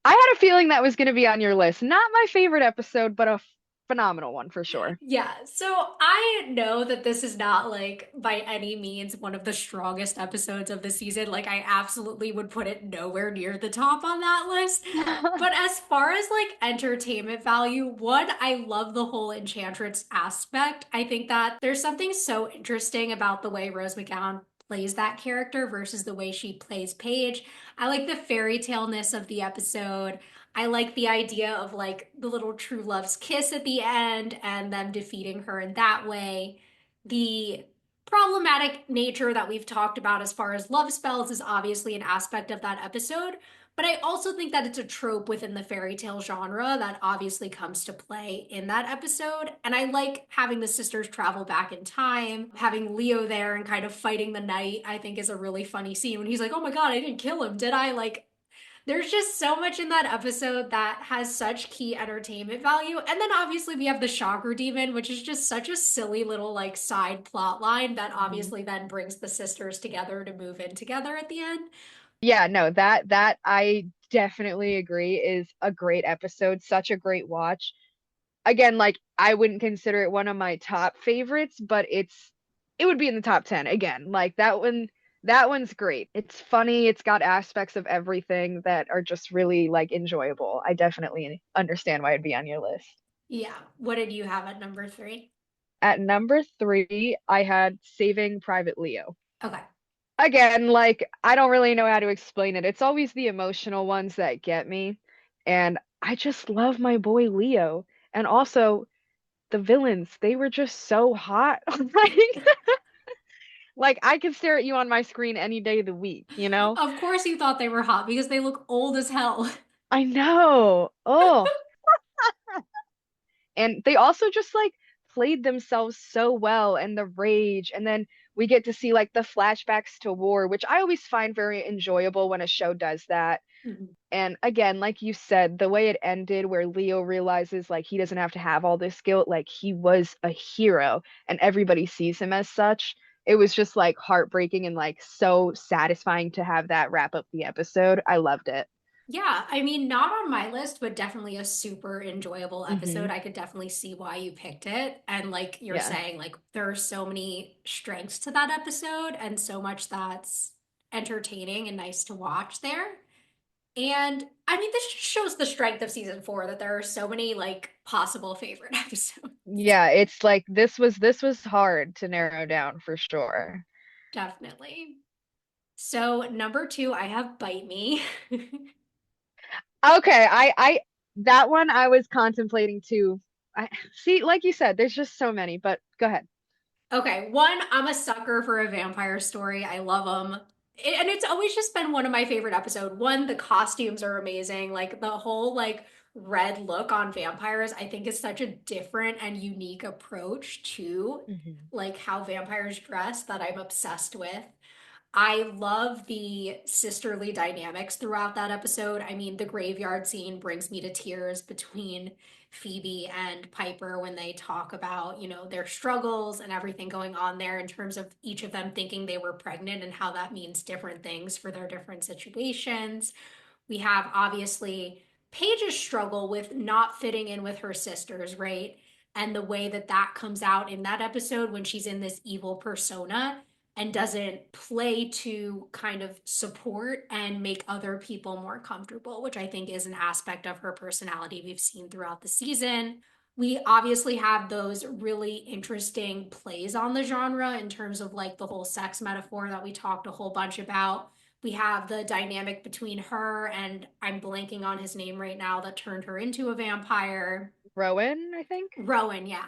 I had a feeling that was going to be on your list. Not my favorite episode, but a phenomenal one for sure. Yeah, so I know that this is not like by any means one of the strongest episodes of the season. Like I absolutely would put it nowhere near the top on that list. But as far as like entertainment value, one, I love the whole Enchantress aspect. I think that there's something so interesting about the way Rose McGowan plays that character versus the way she plays Paige. I like the fairy tale-ness of the episode. I like the idea of like the little true love's kiss at the end and them defeating her in that way. The problematic nature that we've talked about as far as love spells is obviously an aspect of that episode, but I also think that it's a trope within the fairy tale genre that obviously comes to play in that episode. And I like having the sisters travel back in time, having Leo there and kind of fighting the night, I think is a really funny scene when he's like, oh my God, I didn't kill him, did I? Like, there's just so much in that episode that has such key entertainment value. And then obviously we have the Chakra Demon, which is just such a silly little like side plot line that Mhm. obviously then brings the sisters together to move in together at the end. Yeah, no, that I definitely agree is a great episode, such a great watch. Again, like I wouldn't consider it one of my top favorites, but it would be in the top 10 again. Like that one's great. It's funny, it's got aspects of everything that are just really like enjoyable. I definitely understand why it'd be on your list. Yeah. What did you have at number 3? At number 3, I had Saving Private Leo. Okay. Again, like, I don't really know how to explain it. It's always the emotional ones that get me. And I just love my boy Leo. And also, the villains, they were just so hot. Like I could stare at you on my screen any day of the week, you know? Of course you thought they were hot because they look old as hell. I know. Oh, and they also just like played themselves so well and the rage. And then we get to see like the flashbacks to war, which I always find very enjoyable when a show does that. Mhm. And again, like you said, the way it ended, where Leo realizes like he doesn't have to have all this guilt, like he was a hero and everybody sees him as such. It was just like heartbreaking and like so satisfying to have that wrap up the episode. I loved it. Yeah, I mean, not on my list, but definitely a super enjoyable episode. Hmm. I could definitely see why you picked it. And like you're Yeah. saying, like there are so many strengths to that episode and so much that's entertaining and nice to watch there. And I mean, this just shows the strength of season four that there are so many like possible favorite episodes. Yeah, it's like this was hard to narrow down for sure. Definitely. So, number two, I have Bite Me. Okay, I that one I was contemplating too. I see, like you said, there's just so many, but go ahead. Okay, one, I'm a sucker for a vampire story. I love them. And it's always just been one of my favorite episodes. One, the costumes are amazing. Like the whole like red look on vampires, I think is such a different and unique approach to Hmm. like how vampires dress that I'm obsessed with. I love the sisterly dynamics throughout that episode. I mean, the graveyard scene brings me to tears between Phoebe and Piper when they talk about, their struggles and everything going on there in terms of each of them thinking they were pregnant and how that means different things for their different situations. We have obviously Paige's struggle with not fitting in with her sisters, right? And the way that that comes out in that episode when she's in this evil persona and doesn't play to kind of support and make other people more comfortable, which I think is an aspect of her personality we've seen throughout the season. We obviously have those really interesting plays on the genre in terms of like the whole sex metaphor that we talked a whole bunch about. We have the dynamic between her and I'm blanking on his name right now that turned her into a vampire. Rowan, I think. Rowan, yeah.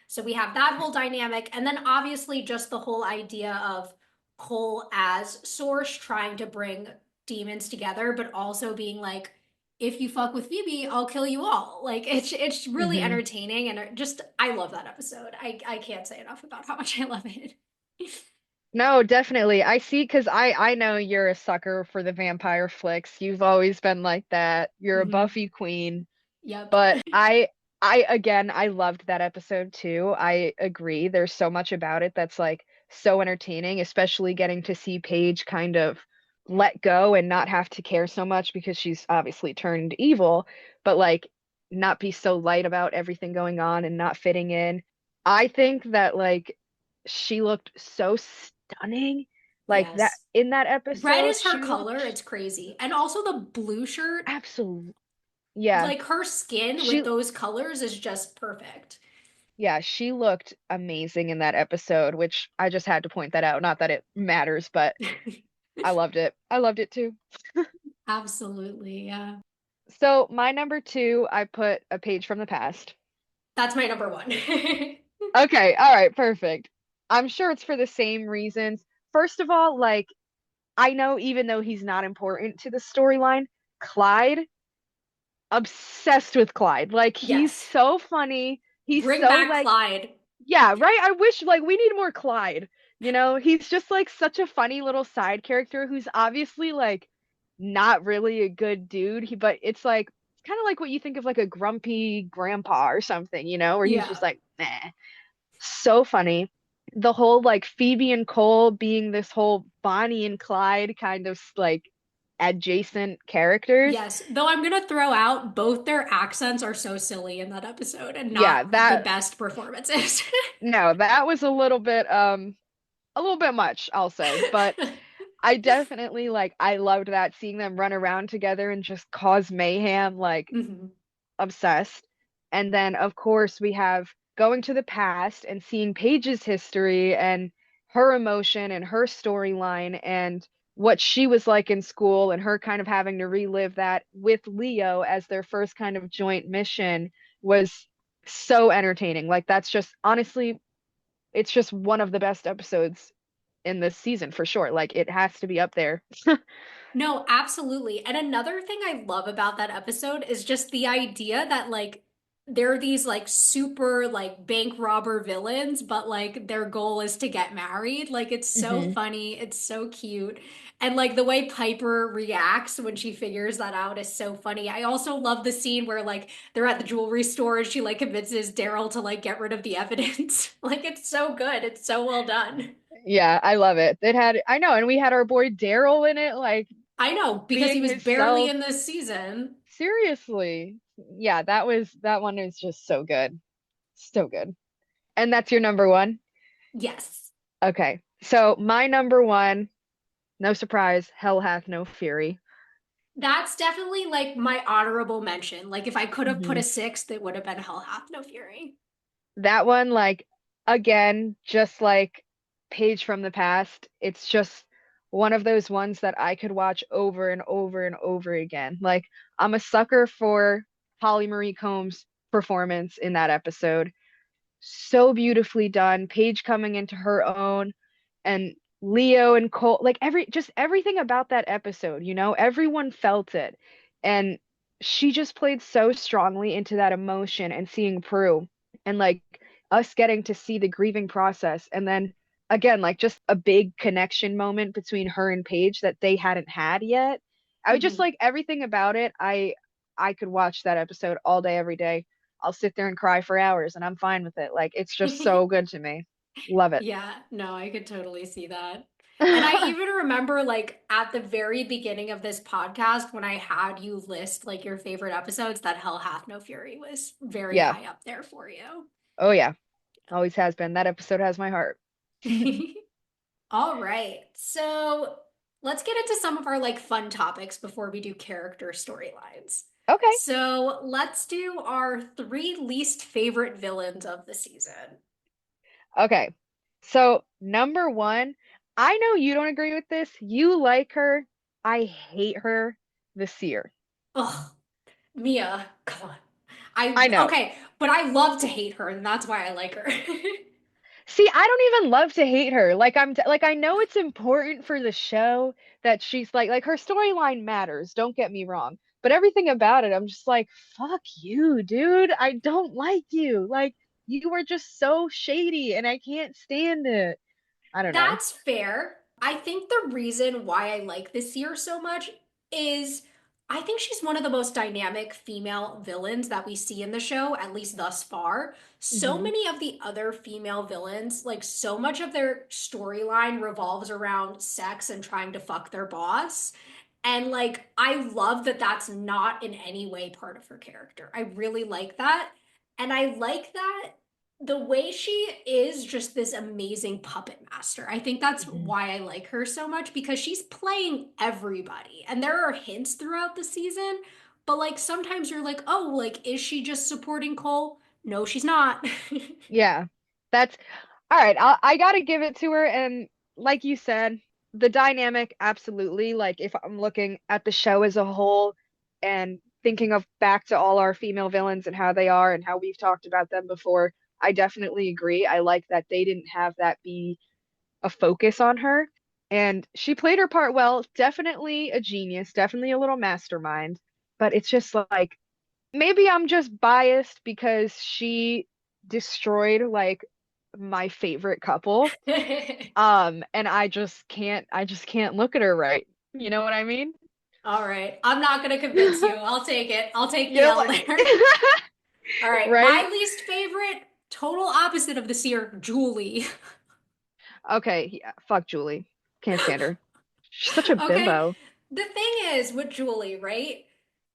So we have that whole dynamic. And then obviously just the whole idea of Cole as source trying to bring demons together, but also being like, if you fuck with Phoebe, I'll kill you all. Like it's really Hmm. entertaining and just I love that episode. I can't say enough about how much I love it. No, definitely. I see, because I know you're a sucker for the vampire flicks. You've always been like that. You're a Mhm. Buffy queen. Yep. But I again, I loved that episode too. I agree. There's so much about it that's like so entertaining, especially getting to see Paige kind of let go and not have to care so much because she's obviously turned evil, but like not be so light about everything going on and not fitting in. I think that like she looked so stunning. Like that Yes. in that Red episode, is her she color. looked It's crazy. And also the blue shirt, absolute. Yeah. like her skin with She those colors is just perfect. Yeah, she looked amazing in that episode, which I just had to point that out. Not that it matters, but I loved it. I loved it too. Absolutely. Yeah. So my number 2, I put A Page from the Past. That's my number one. Okay, all right, perfect. I'm sure it's for the same reasons. First of all, like I know even though he's not important to the storyline, Clyde, obsessed with Clyde. Like he's Yes. so funny. He's Bring so back like Clyde. yeah, right? I wish like we need more Clyde. You know, he's just like such a funny little side character who's obviously like not really a good dude. But it's like it's kind of like what you think of like a grumpy grandpa or something, you know, where he's just Yeah. like, meh. So funny. The whole like Phoebe and Cole being this whole Bonnie and Clyde kind of like adjacent characters. Yes. Though I'm going to throw out both their accents are so silly in that episode and Yeah, not the that best performances. no, that was a little bit much, I'll say. But I definitely like I loved that seeing them run around together and just cause mayhem, like Mhm. obsessed. And then of course we have going to the past and seeing Paige's history and her emotion and her storyline and what she was like in school and her kind of having to relive that with Leo as their first kind of joint mission was so entertaining. Like that's just honestly, it's just one of the best episodes in this season for sure. Like it has to be up there. No, absolutely. And another thing I love about that episode is just the idea that like there are these like super like bank robber villains, but like their goal is to get married. Like it's so Hmm. funny, it's so cute. And like the way Piper reacts when she figures that out is so funny. I also love the scene where like they're at the jewelry store and she like convinces Daryl to like get rid of the evidence. Like it's so good. It's so well done. Yeah, I love it. It had, I know, and we had our boy Daryl in it, like I know because he being was barely himself. in this season. Seriously. Yeah, that one is just so good. So good. And that's your number one? Yes. Okay. So my number one, no surprise, Hell Hath No Fury. That's definitely like my honorable mention. Like if I could have put Hmm. a sixth, it would have been Hell Hath No Fury. That one, like, again, just like Page from the Past, it's just one of those ones that I could watch over and over and over again. Like, I'm a sucker for Holly Marie Combs' performance in that episode. So beautifully done. Paige coming into her own and Leo and Cole, like just everything about that episode, everyone felt it. And she just played so strongly into that emotion and seeing Prue and like us getting to see the grieving process. And then again, like just a big connection moment between her and Paige that they hadn't had yet. I would just Mhm. like everything about it. I could watch that episode all day, every day. I'll sit there and cry for hours and I'm fine with it. Like it's just so good to me. Love it. Yeah, no, I could totally see that. And I even remember like at the very beginning of this podcast when I had you list like your favorite episodes, that Hell Hath No Fury was very Yeah. high up there for you. Oh yeah. Always has been. That episode has my heart. All right. So let's get into some of our like fun topics before we do character storylines. Okay. So let's do our three least favorite villains of the season. Okay. So number one, I know you don't agree with this. You like her. I hate her. The Seer. Ugh, Mia, come on. I I know. okay, but I love to hate her, and that's why I like her. See, I don't even love to hate her. Like like I know it's important for the show that she's like her storyline matters, don't get me wrong. But everything about it, I'm just like, fuck you, dude. I don't like you. Like you were just so shady and I can't stand it. I don't know. That's fair. I think the reason why I like this year so much is I think she's one of the most dynamic female villains that we see in the show, at least thus far. So Hmm. many of the other female villains, like so much of their storyline revolves around sex and trying to fuck their boss. And like, I love that that's not in any way part of her character. I really like that. And I like that the way she is just this amazing puppet master. I think that's Hmm. why I like her so much because she's playing everybody. And there are hints throughout the season, but like sometimes you're like, oh, like, is she just supporting Cole? No, she's not. Yeah. That's all right. I gotta give it to her. And like you said, the dynamic, absolutely. Like if I'm looking at the show as a whole and thinking of back to all our female villains and how they are and how we've talked about them before, I definitely agree. I like that they didn't have that be a focus on her. And she played her part well. Definitely a genius, definitely a little mastermind. But it's just like maybe I'm just biased because she destroyed like my favorite couple. And I just can't look at her right. You know what I mean? All right. I'm not going to convince you. I'll take it. I'll take the You're L like there. All right. right? My least favorite, total opposite of this year, Julie. Okay, yeah, fuck Julie. Can't stand her. She's such a Okay. bimbo. The thing is with Julie, right?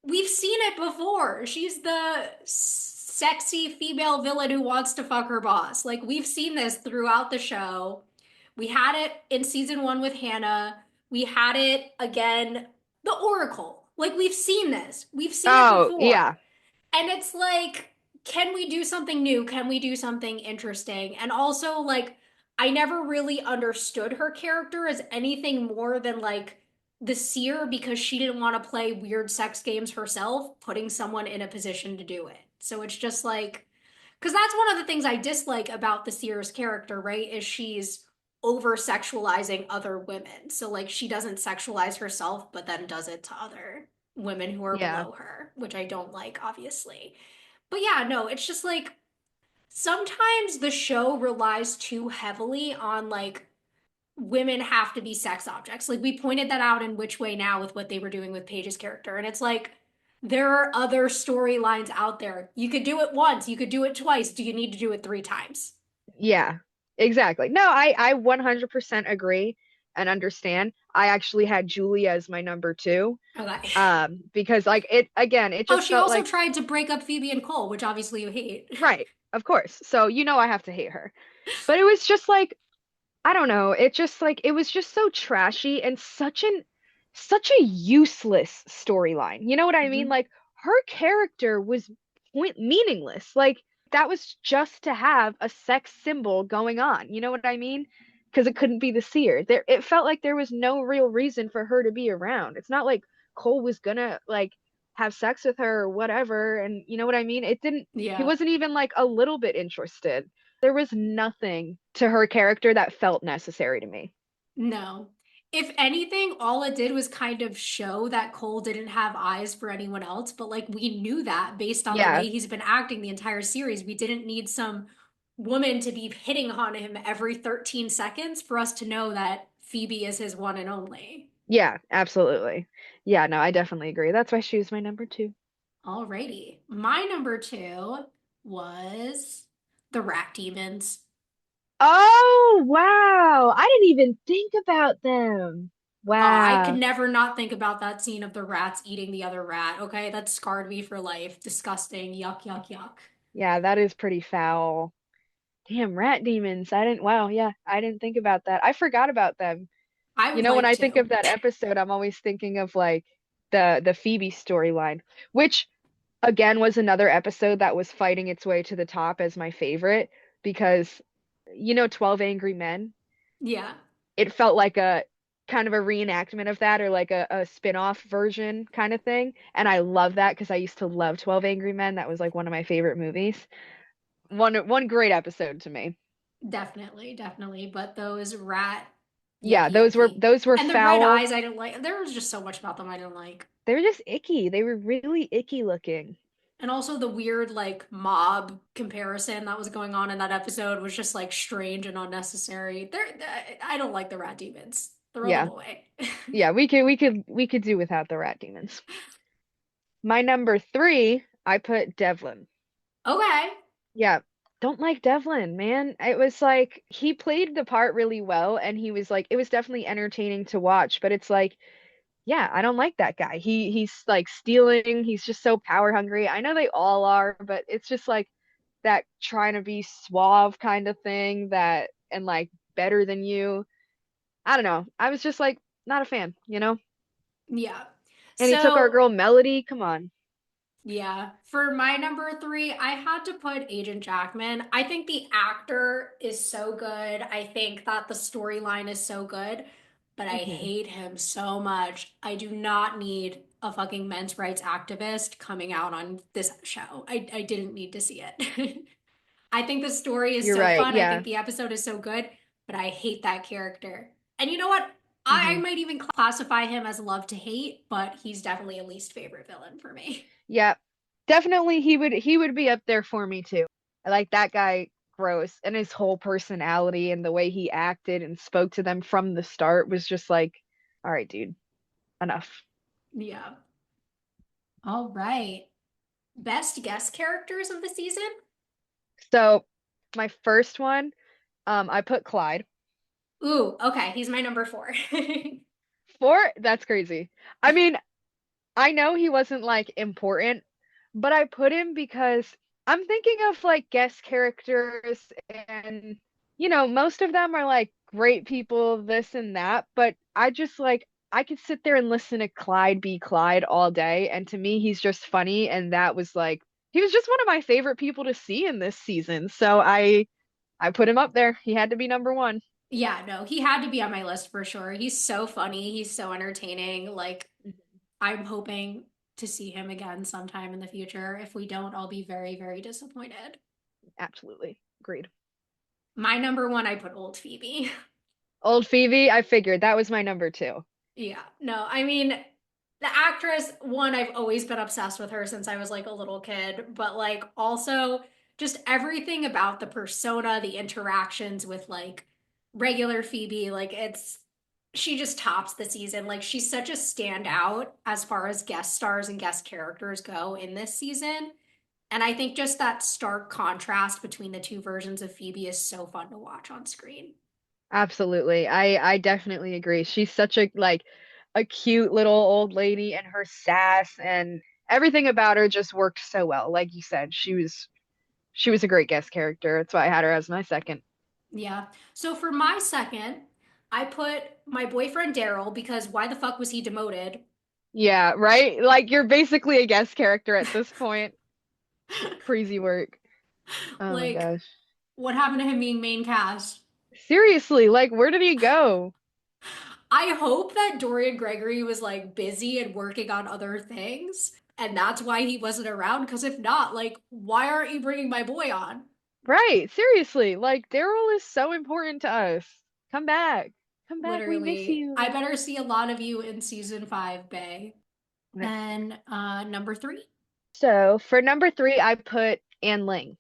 We've seen it before. She's the sexy female villain who wants to fuck her boss. Like, we've seen this throughout the show. We had it in season one with Hannah. We had it again, the Oracle. Like, we've seen this. We've seen it Oh, yeah. before. And it's like, can we do something new? Can we do something interesting? And also, like, I never really understood her character as anything more than like the seer because she didn't want to play weird sex games herself, putting someone in a position to do it. So it's just like, because that's one of the things I dislike about the seer's character, right? Is she's over sexualizing other women. So, like, she doesn't sexualize herself, but then does it to other women who are Yeah. below her, which I don't like, obviously. But yeah, no, it's just like sometimes the show relies too heavily on like women have to be sex objects. Like we pointed that out in Which Way Now with what they were doing with Paige's character. And it's like there are other storylines out there. You could do it once, you could do it twice. Do you need to do it three times? Yeah, exactly. No, I 100% agree and understand. I actually had Julie as my number two. Okay. Because like it again, it Oh, just she felt also like tried to break up Phoebe and Cole, which obviously you hate. right, of course. So you know I have to hate her. But it was just like I don't know, it just like it was just so trashy and such a useless storyline. You know what I mean? Mhm. Like her character was meaningless. Like that was just to have a sex symbol going on. You know what I mean? Because it couldn't be the seer. There it felt like there was no real reason for her to be around. It's not like Cole was gonna like have sex with her or whatever. And you know what I mean? It didn't he Yeah. wasn't even like a little bit interested. There was nothing to her character that felt necessary to me. No. If anything, all it did was kind of show that Cole didn't have eyes for anyone else, but like we knew that based on the Yeah, way he's been acting the entire series. We didn't need some woman to be hitting on him every 13 seconds for us to know that Phoebe is his one and only. yeah, absolutely. Yeah, no, I definitely agree. That's why she was my number two. Alrighty. My number two was the rat demons. Oh, wow. I didn't even think about them. Oh, I could Wow. never not think about that scene of the rats eating the other rat. Okay, that scarred me for life. Disgusting. Yuck, yuck, yuck. Yeah, that is pretty foul. Damn, rat demons. Wow, yeah, I didn't think about that. I forgot about them. I You would know, when like I think to. of that episode, I'm always thinking of like the Phoebe storyline, which again was another episode that was fighting its way to the top as my favorite because 12 Angry Men, Yeah, it felt like a kind of a reenactment of that or like a spin-off version kind of thing. And I love that because I used to love 12 Angry Men. That was like one of my favorite movies. One great episode to me. definitely, definitely. But those rat Yeah, yucky yucky. those were And the red foul. eyes I didn't like. There was just so much about them I didn't like. They were just icky. They were really icky looking. And also the weird like mob comparison that was going on in that episode was just like strange and unnecessary. I don't like the rat demons. Throw them Yeah. away. Yeah, we could do without the rat demons. My number three, I put Devlin. Okay. Yeah, don't like Devlin, man. It was like he played the part really well and he was like it was definitely entertaining to watch, but it's like, yeah, I don't like that guy. He's like stealing, he's just so power hungry. I know they all are, but it's just like that trying to be suave kind of thing that and like better than you. I don't know. I was just like not a fan. Yeah. And he took our So girl Melody. Come on. yeah, for my number three, I had to put Agent Jackman. I think the actor is so good. I think that the storyline is so good, but I Hmm. hate him so much. I do not need a fucking men's rights activist coming out on this show. I didn't need to see it. I think the story is You're so right. fun. I Yeah. think the episode is so good, but I hate that character. And you know what? I Hmm. might even classify him as love to hate, but he's definitely a least favorite villain for me. Yeah. Definitely he would be up there for me too. I like that guy gross and his whole personality and the way he acted and spoke to them from the start was just like, all right, dude, enough. Yeah. All right. Best guest characters of the season? So my first one, I put Clyde. Ooh, okay. He's my number four. Four, that's crazy. I mean, I know he wasn't like important, but I put him because I'm thinking of like guest characters and most of them are like great people, this and that, but I just like I could sit there and listen to Clyde be Clyde all day, and to me he's just funny, and that was like he was just one of my favorite people to see in this season. So I put him up there. He had to be number one. Yeah, no, he had to be on my list for sure. He's so funny. He's so entertaining. Like, Mhm. I'm hoping to see him again sometime in the future. If we don't, I'll be very, very disappointed. Absolutely. Agreed. My number one, I put old Phoebe. Old Phoebe, I figured that was my number two. Yeah, no, I mean, the actress, one, I've always been obsessed with her since I was like a little kid, but like also just everything about the persona, the interactions with like regular Phoebe, like she just tops the season. Like she's such a standout as far as guest stars and guest characters go in this season. And I think just that stark contrast between the two versions of Phoebe is so fun to watch on screen. Absolutely. I definitely agree. She's such a like a cute little old lady and her sass and everything about her just worked so well. Like you said, she was a great guest character. That's why I had her as my second. Yeah. So for my second, I put my boyfriend Daryl because why the fuck was he demoted? Yeah, right? Like you're basically a guest character at this point. Crazy work. Oh my Like, gosh. what happened to him being main cast? Seriously, like where did he go? I hope that Dorian Gregory was like busy and working on other things, and that's why he wasn't around. Because if not, like, why aren't you bringing my boy on? Right, seriously. Like Daryl is so important to us. Come back. Come back. We miss Literally, I you. better see a lot of you in season five, Bay. Okay. And number three. So for number three, I put Anne Ling.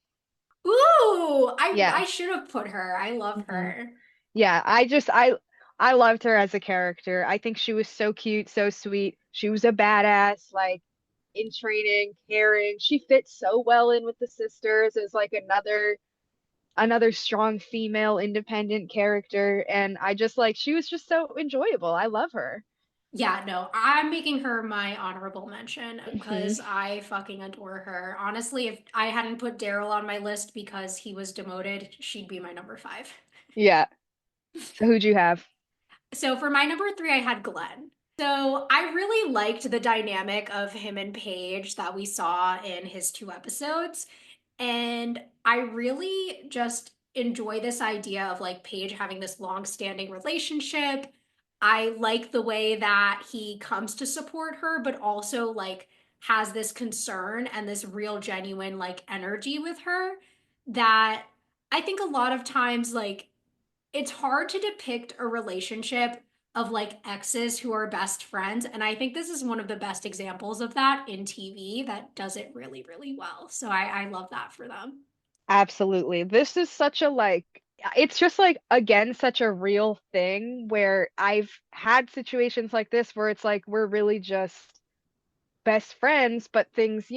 Ooh, Yeah. I should have put her. I love hmm her. Yeah, I loved her as a character. I think she was so cute, so sweet. She was a badass, like in training, caring. She fits so well in with the sisters as like another strong female independent character. And I just like she was just so enjoyable. I love her. Yeah, no, I'm making her my honorable mention hmm because I fucking adore her. Honestly, if I hadn't put Daryl on my list because he was demoted, she'd be my number five. Yeah. So who'd you have? So for my number three, I had Glenn. So I really liked the dynamic of him and Paige that we saw in his two episodes. And I really just enjoy this idea of like Paige having this long-standing relationship. I like the way that he comes to support her, but also like has this concern and this real genuine like energy with her that I think a lot of times like it's hard to depict a relationship of like exes who are best friends. And I think this is one of the best examples of that in TV that does it really, really well. So I love that for them. Absolutely. This is such a like, it's just like, again, such a real thing where I've had situations like this where it's like we're really just best friends, but things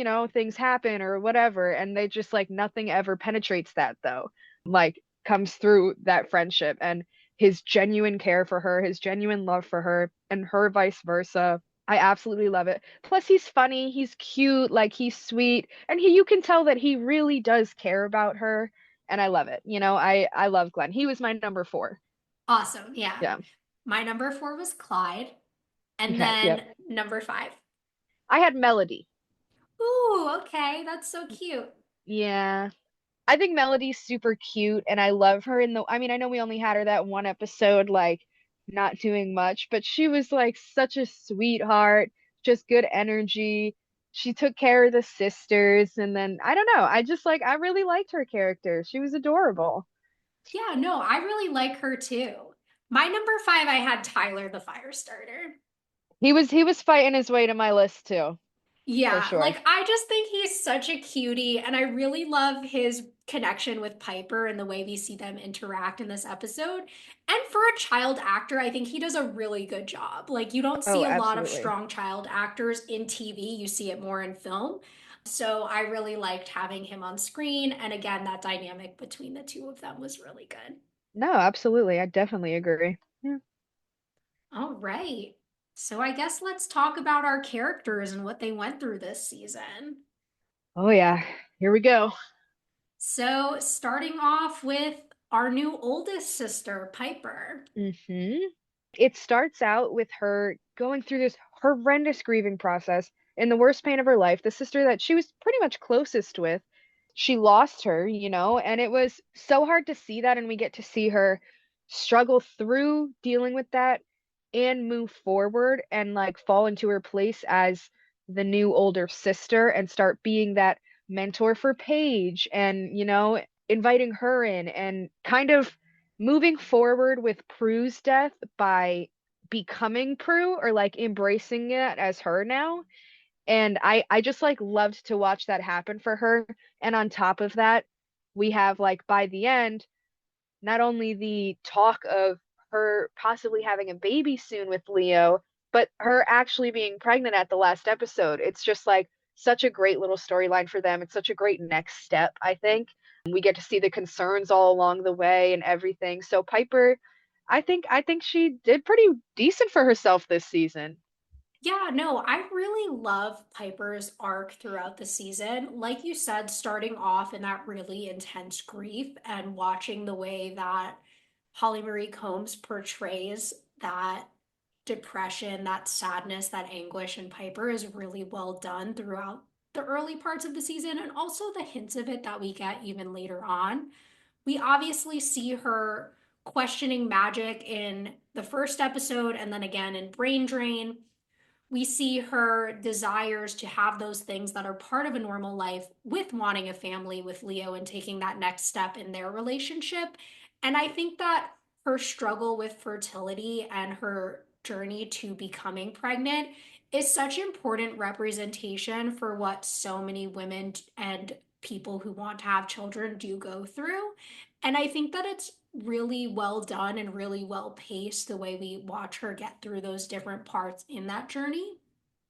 happen or whatever. And they just like nothing ever penetrates that though. Like comes through that friendship and his genuine care for her, his genuine love for her, and her vice versa. I absolutely love it. Plus, he's funny, he's cute, like he's sweet, and you can tell that he really does care about her, and I love it. I love Glenn. He was my number four. Awesome. Yeah. Yeah. My number four was Clyde. And Okay. Yep. then number five. I had Melody. Ooh, okay. That's so cute. Yeah. I think Melody's super cute and I love her I mean, I know we only had her that one episode, like not doing much, but she was like such a sweetheart, just good energy. She took care of the sisters and then I don't know, I really liked her character. She was adorable. Yeah, no, I really like her too. My number five, I had Tyler the Firestarter. He was fighting his way to my list too, for Yeah, sure. like I just think he's such a cutie, and I really love his connection with Piper and the way we see them interact in this episode. And for a child actor, I think he does a really good job. Like, you don't Oh, see a lot of absolutely. strong child actors in TV, you see it more in film. So I really liked having him on screen. And again, that dynamic between the two of them was really good. No, absolutely. I definitely agree. Yeah. All right. So I guess let's talk about our characters and what they went through this season. Oh yeah. Here we go. So, starting off with our new oldest sister, Piper. hmm It starts out with her going through this horrendous grieving process. in the worst pain of her life, the sister that she was pretty much closest with, she lost her, and it was so hard to see that. And we get to see her struggle through dealing with that and move forward and like fall into her place as the new older sister and start being that mentor for Paige and, inviting her in and kind of moving forward with Prue's death by becoming Prue or like embracing it as her now. And I just like loved to watch that happen for her. And on top of that, we have like by the end, not only the talk of her possibly having a baby soon with Leo, but her actually being pregnant at the last episode. It's just like such a great little storyline for them. It's such a great next step, I think. We get to see the concerns all along the way and everything. So Piper, I think she did pretty decent for herself this season. Yeah, no, I really love Piper's arc throughout the season. Like you said, starting off in that really intense grief and watching the way that Holly Marie Combs portrays that depression, that sadness, that anguish in Piper is really well done throughout the early parts of the season and also the hints of it that we get even later on. We obviously see her questioning magic in the first episode and then again in Brain Drain. We see her desires to have those things that are part of a normal life with wanting a family with Leo and taking that next step in their relationship. And I think that her struggle with fertility and her journey to becoming pregnant is such important representation for what so many women and people who want to have children do go through. And I think that it's really well done and really well paced the way we watch her get through those different parts in that journey.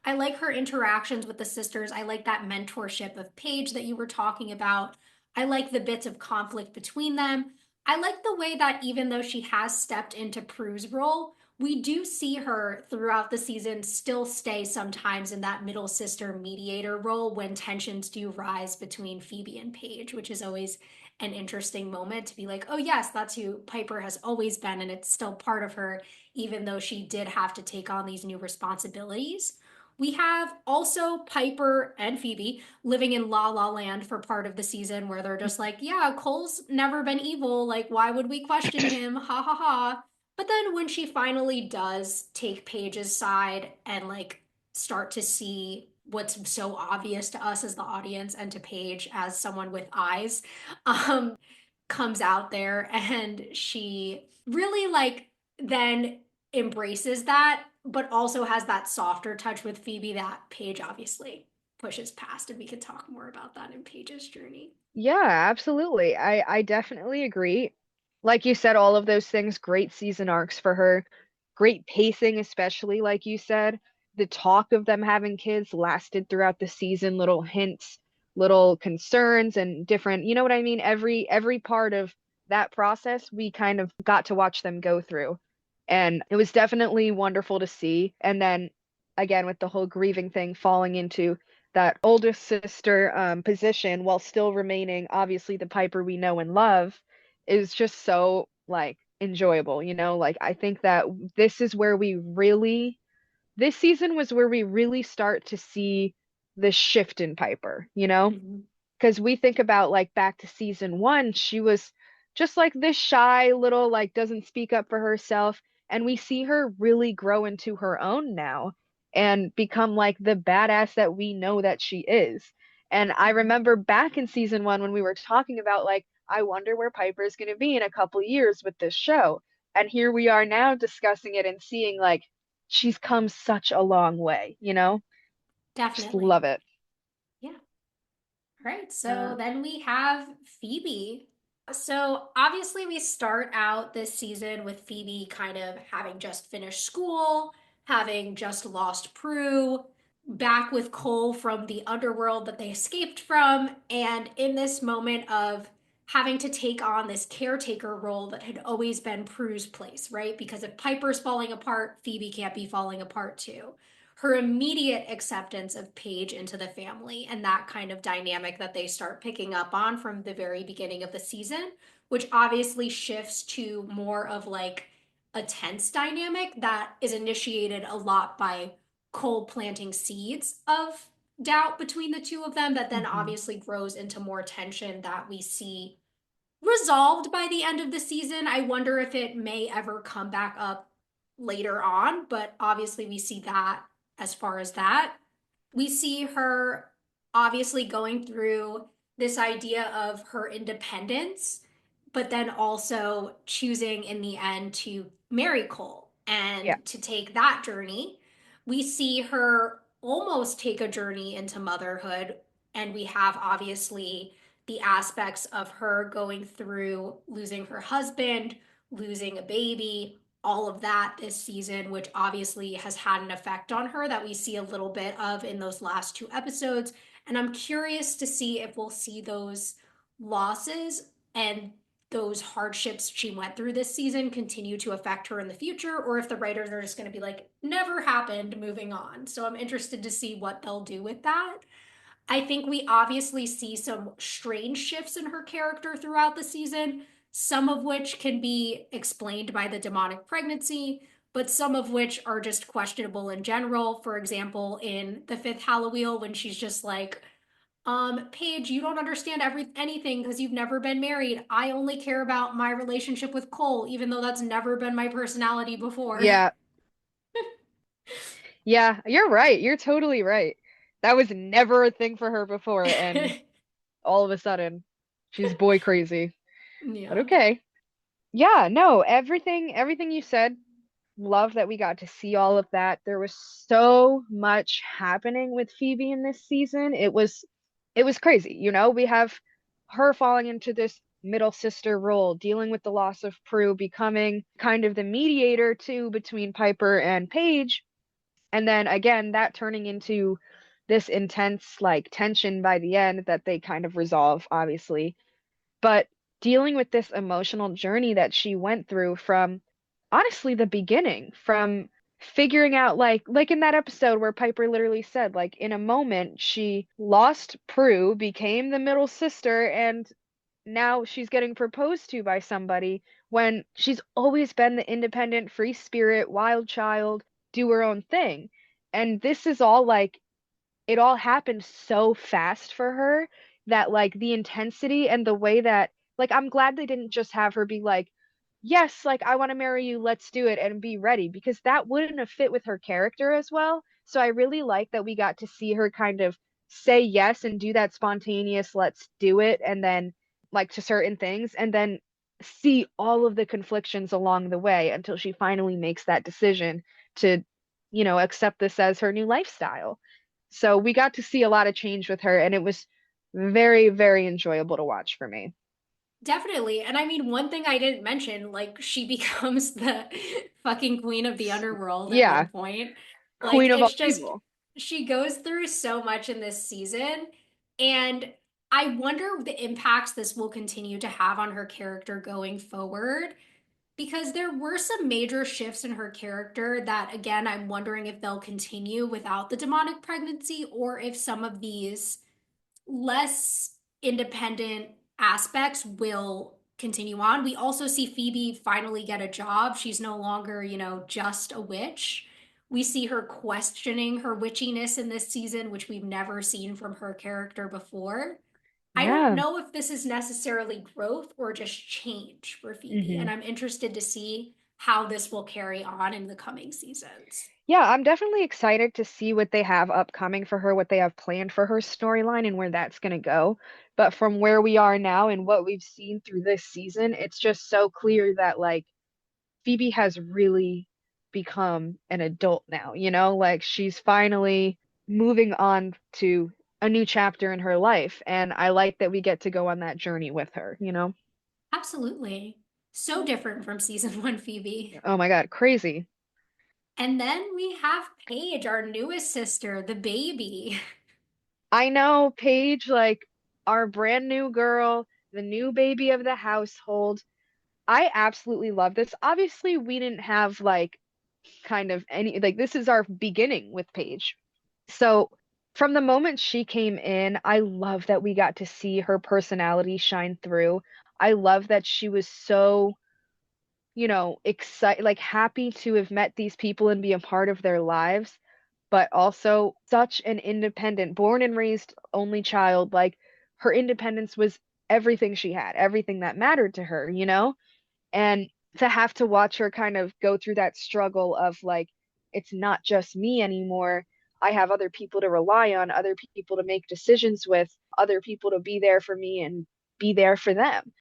I like her interactions with the sisters. I like that mentorship of Paige that you were talking about. I like the bits of conflict between them. I like the way that even though she has stepped into Prue's role, we do see her throughout the season still stay sometimes in that middle sister mediator role when tensions do rise between Phoebe and Paige, which is always an interesting moment to be like, oh, yes, that's who Piper has always been, and it's still part of her, even though she did have to take on these new responsibilities. We have also Piper and Phoebe living in La La Land for part of the season where they're just like, yeah, Cole's never been evil. Like, why would we question him? Ha ha ha. But then when she finally does take Paige's side and like start to see what's so obvious to us as the audience and to Paige as someone with eyes, um, comes out there and she really like then embraces that, but also has that softer touch with Phoebe that Paige obviously pushes past. And we could talk more about that in Paige's journey. Yeah, absolutely. I definitely agree. Like you said, all of those things, great season arcs for her, great pacing, especially like you said. The talk of them having kids lasted throughout the season, little hints, little concerns and different, you know what I mean? Every part of that process we kind of got to watch them go through. And it was definitely wonderful to see. And then again with the whole grieving thing falling into that oldest sister position while still remaining obviously the Piper we know and love is just so like enjoyable, like I think that this is where we really this season was where we really start to see the shift in Piper, Mm-hmm. because we think about like back to season one, she was just like this shy little, like doesn't speak up for herself. And we see her really grow into her own now and become like the badass that we know that she is. And I remember back in season one when we were talking about like, I wonder where Piper is going to be in a couple years with this show. And here we are now discussing it and seeing like she's come such a long way, Just love Definitely. it. Yeah. All right, so Uh, then we have Phoebe. So obviously, we start out this season with Phoebe kind of having just finished school, having just lost Prue, back with Cole from the underworld that they escaped from, and in this moment of having to take on this caretaker role that had always been Prue's place, right? Because if Piper's falling apart, Phoebe can't be falling apart too. Her immediate acceptance of Paige into the family and that kind of dynamic that they start picking up on from the very beginning of the season, which obviously shifts to more of like a tense dynamic that is initiated a lot by Cole planting seeds of doubt between the two of them that then Hmm. obviously grows into more tension that we see resolved by the end of the season. I wonder if it may ever come back up later on, but obviously we see that as far as that. We see her obviously going through this idea of her independence, but then also choosing in the end to marry Cole Yeah. and to take that journey. We see her almost take a journey into motherhood, and we have obviously the aspects of her going through losing her husband, losing a baby, all of that this season, which obviously has had an effect on her that we see a little bit of in those last two episodes. And I'm curious to see if we'll see those losses and those hardships she went through this season continue to affect her in the future, or if the writers are just going to be like, never happened, moving on. So I'm interested to see what they'll do with that. I think we obviously see some strange shifts in her character throughout the season, some of which can be explained by the demonic pregnancy, but some of which are just questionable in general. For example, in the fifth Halloween, when she's just like, Paige, you don't understand anything because you've never been married. I only care about my relationship with Cole, even though that's never been my personality before. Yeah. Yeah, you're right. You're totally right. That was never a thing for her before, and all of a sudden, she's boy crazy. But Yeah. okay. Yeah, no, everything you said, love that we got to see all of that. There was so much happening with Phoebe in this season. It was crazy. We have her falling into this middle sister role, dealing with the loss of Prue, becoming kind of the mediator too between Piper and Paige, and then again that turning into this intense like tension by the end that they kind of resolve, obviously. But dealing with this emotional journey that she went through from honestly the beginning, from figuring out like in that episode where Piper literally said like in a moment she lost Prue, became the middle sister, and now she's getting proposed to by somebody when she's always been the independent, free spirit, wild child, do her own thing. And this is all like it all happened so fast for her that like the intensity and the way that like I'm glad they didn't just have her be like, yes, like I want to marry you, let's do it and be ready, because that wouldn't have fit with her character as well. So I really like that we got to see her kind of say yes and do that spontaneous let's do it, and then like to certain things, and then see all of the conflictions along the way until she finally makes that decision to accept this as her new lifestyle. So we got to see a lot of change with her, and it was very, very enjoyable to watch for me. Definitely. And I mean, one thing I didn't mention, like, she becomes the fucking queen of the underworld at one Yeah, point. Like, queen of all it's just, evil. she goes through so much in this season. And I wonder the impacts this will continue to have on her character going forward. Because there were some major shifts in her character that, again, I'm wondering if they'll continue without the demonic pregnancy or if some of these less independent aspects will continue on. We also see Phoebe finally get a job. She's no longer, just a witch. We see her questioning her witchiness in this season, which we've never seen from her character before. I don't Yeah. know if this is necessarily growth or just change for Phoebe, and Hmm. I'm interested to see how this will carry on in the coming seasons. Yeah, I'm definitely excited to see what they have upcoming for her, what they have planned for her storyline, and where that's going to go. But from where we are now and what we've seen through this season, it's just so clear that like Phoebe has really become an adult now, like she's finally moving on to a new chapter in her life. And I like that we get to go on that journey with her. Absolutely. So different from season one Phoebe. Oh my God, crazy. And then we have Paige, our newest sister, the baby. I know, Paige, like our brand new girl, the new baby of the household. I absolutely love this. Obviously, we didn't have like kind of any, like, this is our beginning with Paige. So, from the moment she came in, I love that we got to see her personality shine through. I love that she was so, excited, like happy to have met these people and be a part of their lives. but also such an independent, born and raised only child. Like her independence was everything she had, everything that mattered to her, you know? And to have to watch her kind of go through that struggle of like, it's not just me anymore. I have other people to rely on, other people to make decisions with, other people to be there for me and be there for them.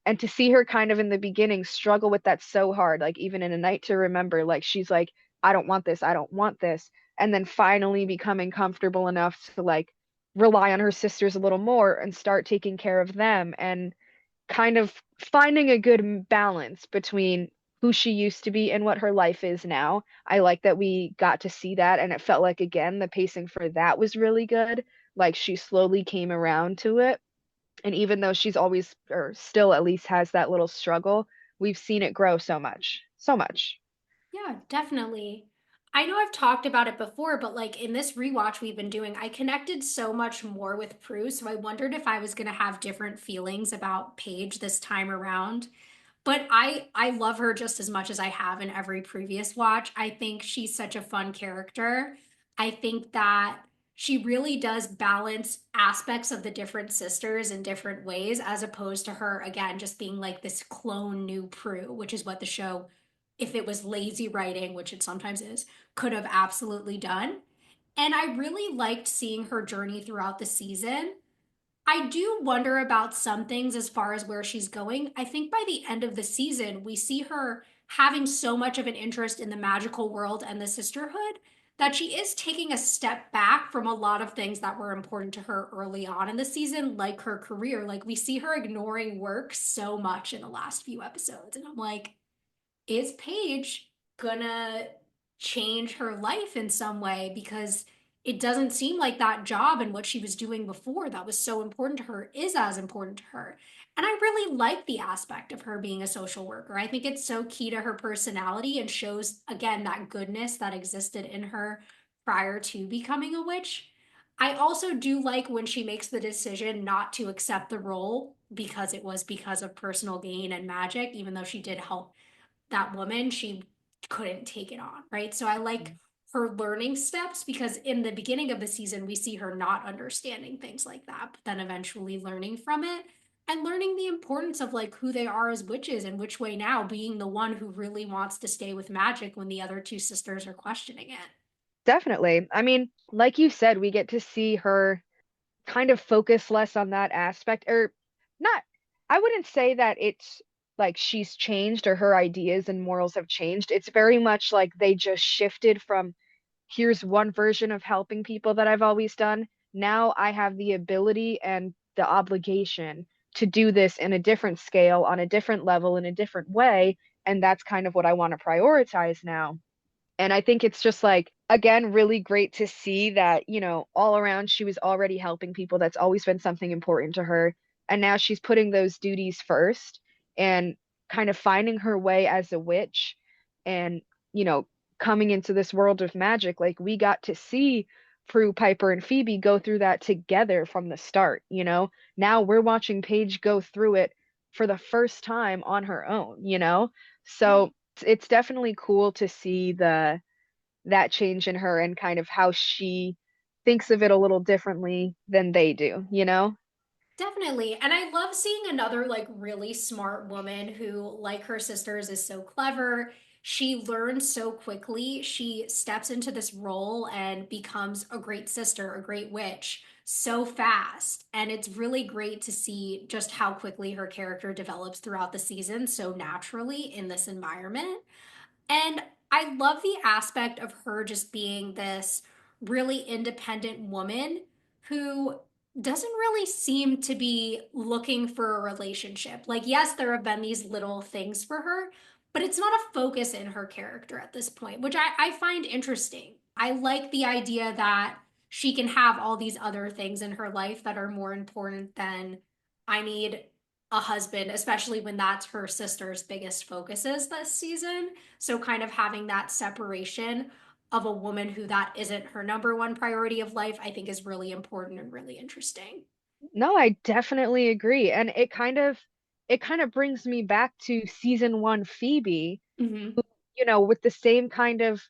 And to see her kind of in the beginning struggle with that so hard, like even in A Night to Remember, like she's like, I don't want this, I don't want this. And then finally becoming comfortable enough to like rely on her sisters a little more and start taking care of them and kind of finding a good balance between who she used to be and what her life is now. I like that we got to see that, and it felt like, again, the pacing for that was really good. Like she slowly came around to it. And even though she's always, or still at least has that little struggle, we've seen it grow so much, so much. Yeah, definitely. I know I've talked about it before, but like in this rewatch we've been doing, I connected so much more with Prue. So I wondered if I was going to have different feelings about Paige this time around. But I love her just as much as I have in every previous watch. I think she's such a fun character. I think that she really does balance aspects of the different sisters in different ways, as opposed to her, again, just being like this clone new Prue, which is what the show, if it was lazy writing, which it sometimes is, could have absolutely done. And I really liked seeing her journey throughout the season. I do wonder about some things as far as where she's going. I think by the end of the season, we see her having so much of an interest in the magical world and the sisterhood that she is taking a step back from a lot of things that were important to her early on in the season, like her career. Like we see her ignoring work so much in the last few episodes. And I'm like, is Paige gonna change her life in some way? Because it doesn't seem like that job and what she was doing before that was so important to her is as important to her. And I really like the aspect of her being a social worker. I think it's so key to her personality and shows, again, that goodness that existed in her prior to becoming a witch. I also do like when she makes the decision not to accept the role because it was because of personal gain and magic, even though she did help that woman, she couldn't take it on, right? So I like her learning steps because in the beginning of the season, we see her not understanding things like that, but then eventually learning from it and learning the importance of like who they are as witches and which way now, being the one who really wants to stay with magic when the other two sisters are questioning it. Definitely. I mean, like you said, we get to see her kind of focus less on that aspect, or not. I wouldn't say that it's like she's changed or her ideas and morals have changed. It's very much like they just shifted from here's one version of helping people that I've always done. Now I have the ability and the obligation to do this in a different scale, on a different level, in a different way. And that's kind of what I want to prioritize now. And I think it's just like, again, really great to see that, all around she was already helping people. That's always been something important to her. And now she's putting those duties first and kind of finding her way as a witch and, you know, coming into this world of magic. Like we got to see Prue, Piper, and Phoebe go through that together from the start. Now we're watching Paige go through it for the first time on her own. Yeah. So it's definitely cool to see the that change in her and kind of how she thinks of it a little differently than they do. Definitely. And I love seeing another like really smart woman who, like her sisters, is so clever. She learns so quickly. She steps into this role and becomes a great sister, a great witch so fast. And it's really great to see just how quickly her character develops throughout the season so naturally in this environment. And I love the aspect of her just being this really independent woman who doesn't really seem to be looking for a relationship. Like, yes, there have been these little things for her, but it's not a focus in her character at this point, which I find interesting. I like the idea that she can have all these other things in her life that are more important than I need a husband, especially when that's her sister's biggest focuses this season. So, kind of having that separation of a woman who that isn't her number one priority of life, I think is really important and really interesting. No, I definitely agree. And it kind of brings me back to season 1 Phoebe, Mm-hmm. with the same kind of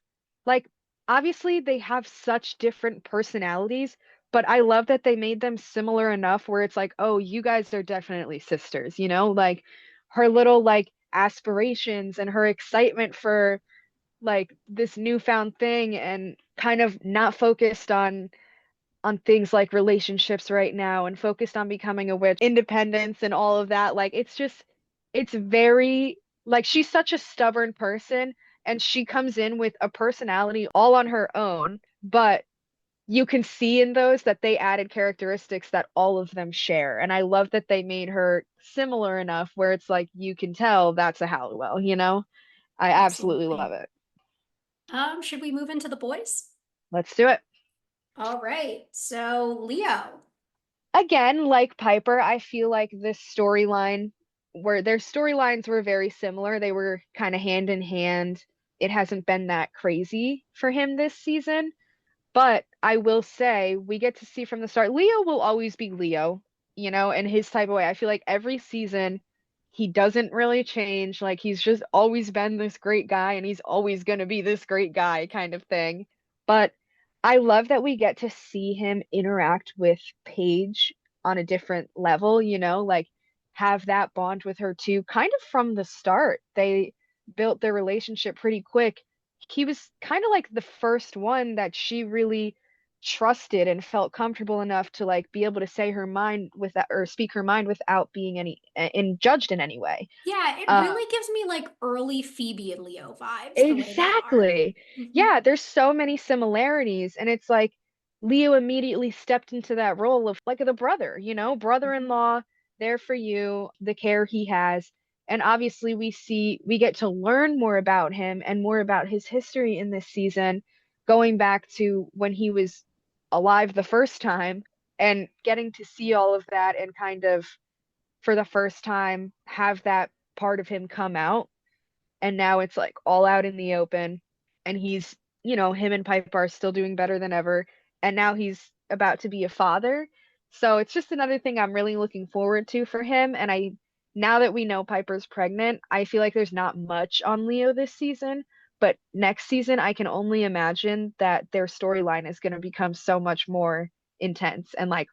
like obviously they have such different personalities, but I love that they made them similar enough where it's like, oh, you guys are definitely sisters, you know? Like her little like aspirations and her excitement for like this newfound thing and kind of not focused on things like relationships right now and focused on becoming a witch, independence and all of that. Like it's just it's very like she's such a stubborn person and she comes in with a personality all on her own, but you can see in those that they added characteristics that all of them share. And I love that they made her similar enough where it's like you can tell that's a Halliwell, you know? I absolutely love Absolutely. it. Should we move into the boys? Let's do it. All right. So, Leo. Again, like Piper, I feel like this storyline where their storylines were very similar. They were kind of hand in hand. It hasn't been that crazy for him this season. But I will say, we get to see from the start, Leo will always be Leo, you know, in his type of way. I feel like every season he doesn't really change. Like he's just always been this great guy and he's always going to be this great guy kind of thing. But I love that we get to see him interact with Paige on a different level, you know, like have that bond with her too, kind of from the start. They built their relationship pretty quick. He was kind of like the first one that she really trusted and felt comfortable enough to like be able to say her mind without or speak her mind without being any in judged in any way. Yeah, it Uh, really gives me like early Phoebe and Leo vibes the way they are. Exactly. Mhm. Yeah, there's so many similarities, and it's like Leo immediately stepped into that role of like the brother, you know, Mhm. brother-in-law there for you, the care he has. And obviously we get to learn more about him and more about his history in this season, going back to when he was alive the first time and getting to see all of that and kind of for the first time have that part of him come out and now it's like all out in the open and he's him and Piper are still doing better than ever and now he's about to be a father, so it's just another thing I'm really looking forward to for him. And I now that we know Piper's pregnant, I feel like there's not much on Leo this season, but next season I can only imagine that their storyline is going to become so much more intense and like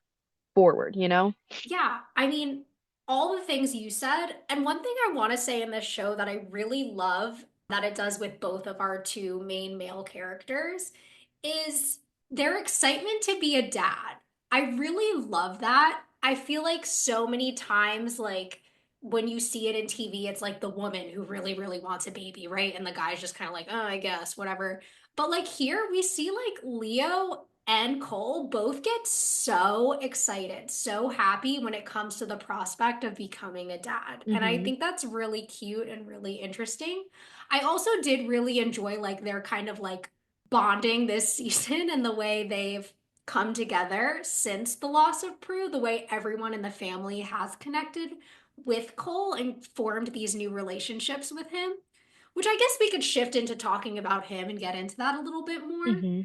forward, you know. Yeah, I mean, all the things you said. And one thing I want to say in this show that I really love that it does with both of our two main male characters is their excitement to be a dad. I really love that. I feel like so many times, like when you see it in TV, it's like the woman who really, really wants a baby, right? And the guy's just kind of like, oh, I guess, whatever. But like here, we see like Leo and Cole both get so excited, so happy when it comes to the prospect of becoming a dad. And I Hmm. think that's really cute and really interesting. I also did really enjoy like their kind of like bonding this season and the way they've come together since the loss of Prue, the way everyone in the family has connected with Cole and formed these new relationships with him, which I guess we could shift into talking about him and get into that a little bit more. Hmm.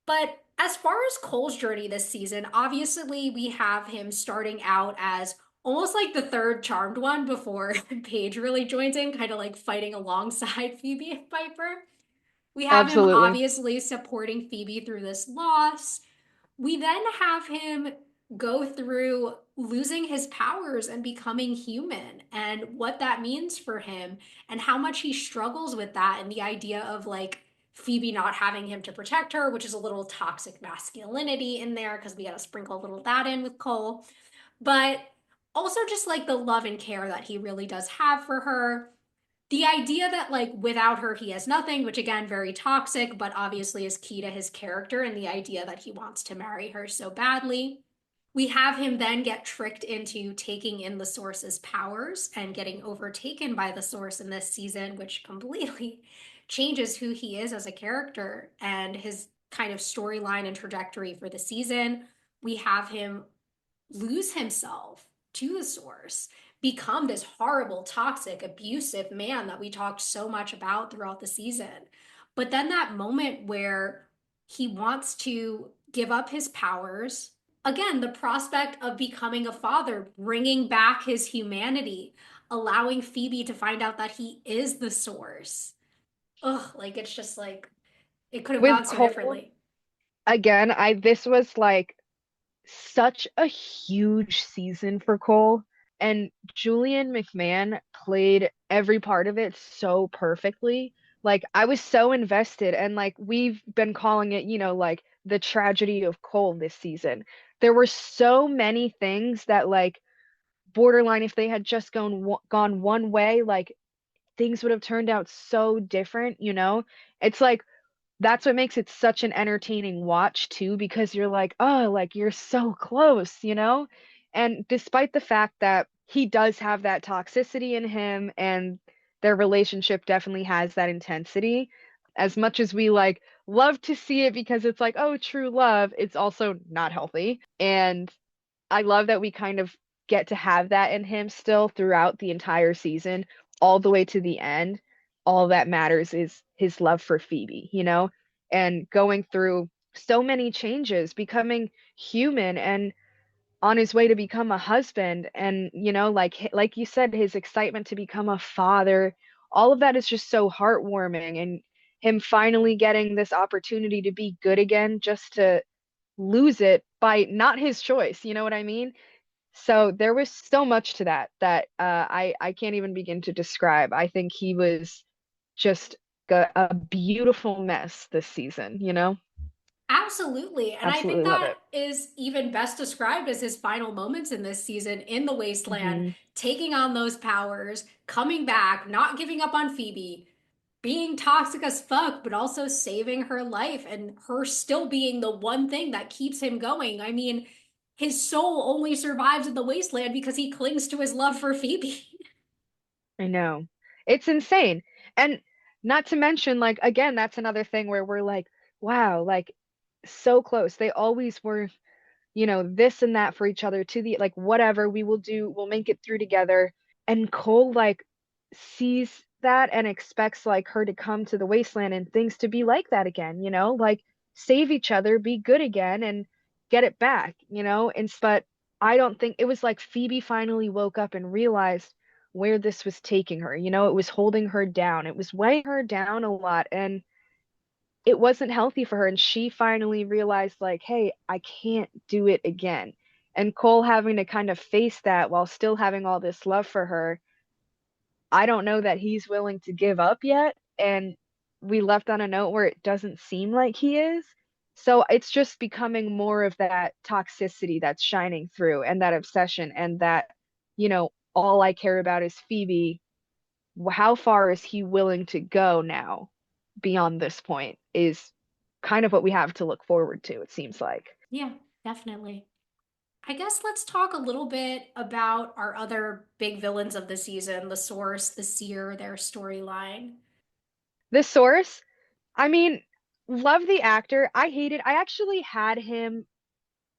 But as far as Cole's journey this season, obviously we have him starting out as almost like the third charmed one before Paige really joins in, kind of like fighting alongside Phoebe and Piper. We have him Absolutely. obviously supporting Phoebe through this loss. We then have him go through losing his powers and becoming human and what that means for him and how much he struggles with that and the idea of like Phoebe not having him to protect her, which is a little toxic masculinity in there because we got to sprinkle a little of that in with Cole. But also just like the love and care that he really does have for her, the idea that like without her he has nothing, which again very toxic but obviously is key to his character, and the idea that he wants to marry her so badly. We have him then get tricked into taking in the source's powers and getting overtaken by the source in this season, which completely changes who he is as a character and his kind of storyline and trajectory for the season. We have him lose himself to the source, become this horrible, toxic, abusive man that we talked so much about throughout the season. But then that moment where he wants to give up his powers, again, the prospect of becoming a father, bringing back his humanity, allowing Phoebe to find out that he is the source. Ugh, like it's just like It could have gone With so Cole, differently. again, I this was like such a huge season for Cole, and Julian McMahon played every part of it so perfectly. Like I was so invested, and like we've been calling it, like the tragedy of Cole this season. There were so many things that like borderline if they had just gone one way, like things would have turned out so different. It's like that's what makes it such an entertaining watch too, because you're like, oh, like you're so close. And despite the fact that he does have that toxicity in him and their relationship definitely has that intensity, as much as we like love to see it because it's like, oh, true love, it's also not healthy. And I love that we kind of get to have that in him still throughout the entire season, all the way to the end. All that matters is his love for Phoebe, and going through so many changes, becoming human and on his way to become a husband and like you said, his excitement to become a father. All of that is just so heartwarming, and him finally getting this opportunity to be good again just to lose it by not his choice. You know what I mean? So there was so much to that I can't even begin to describe. I think he was just a beautiful mess this season. Absolutely. And I think Absolutely love that it. is even best described as his final moments in this season in the wasteland, Hmm. taking on those powers, coming back, not giving up on Phoebe, being toxic as fuck, but also saving her life and her still being the one thing that keeps him going. I mean, his soul only survives in the wasteland because he clings to his love for Phoebe. I know. It's insane. And not to mention, like, again, that's another thing where we're like, wow, like so close. They always were, this and that for each other to the like whatever we will do, we'll make it through together. And Cole like sees that and expects like her to come to the wasteland and things to be like that again, like save each other, be good again and get it back. And but I don't think it was like Phoebe finally woke up and realized where this was taking her. It was holding her down. It was weighing her down a lot and it wasn't healthy for her. And she finally realized, like, hey, I can't do it again. And Cole having to kind of face that while still having all this love for her, I don't know that he's willing to give up yet. And we left on a note where it doesn't seem like he is. So it's just becoming more of that toxicity that's shining through and that obsession and that, all I care about is Phoebe. How far is he willing to go now beyond this point is kind of what we have to look forward to, it seems like. Yeah, definitely. I guess let's talk a little bit about our other big villains of the season, the Source, the Seer, their storyline. The Source, I mean, love the actor. I actually had him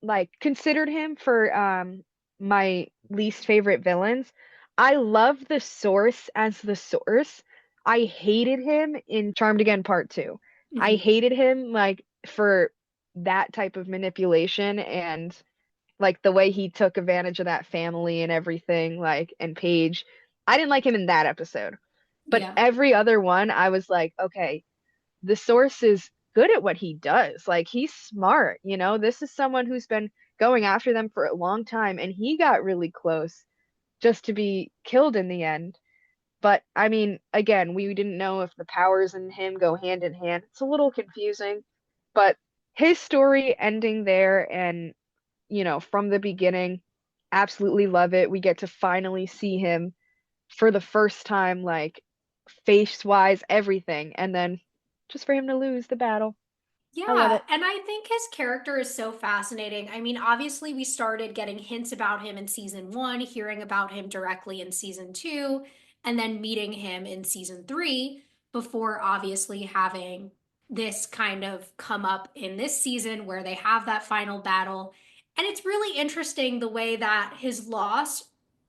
like considered him for my least favorite villains. I love the Source as the Source. I hated him in Charmed Again Part 2. I Mhm. hated him like for that type of manipulation and like the way he took advantage of that family and everything, like and Paige. I didn't like him in that episode. But Yeah. every other one, I was like, okay, the Source is good at what he does. Like he's smart. This is someone who's been going after them for a long time and he got really close just to be killed in the end. But I mean, again, we didn't know if the powers and him go hand in hand. It's a little confusing, but his story ending there and from the beginning, absolutely love it. We get to finally see him for the first time, like face wise, everything, and then just for him to lose the battle. I love Yeah, it. and I think his character is so fascinating. I mean, obviously, we started getting hints about him in season one, hearing about him directly in season two, and then meeting him in season three before obviously having this kind of come up in this season where they have that final battle. And it's really interesting the way that his loss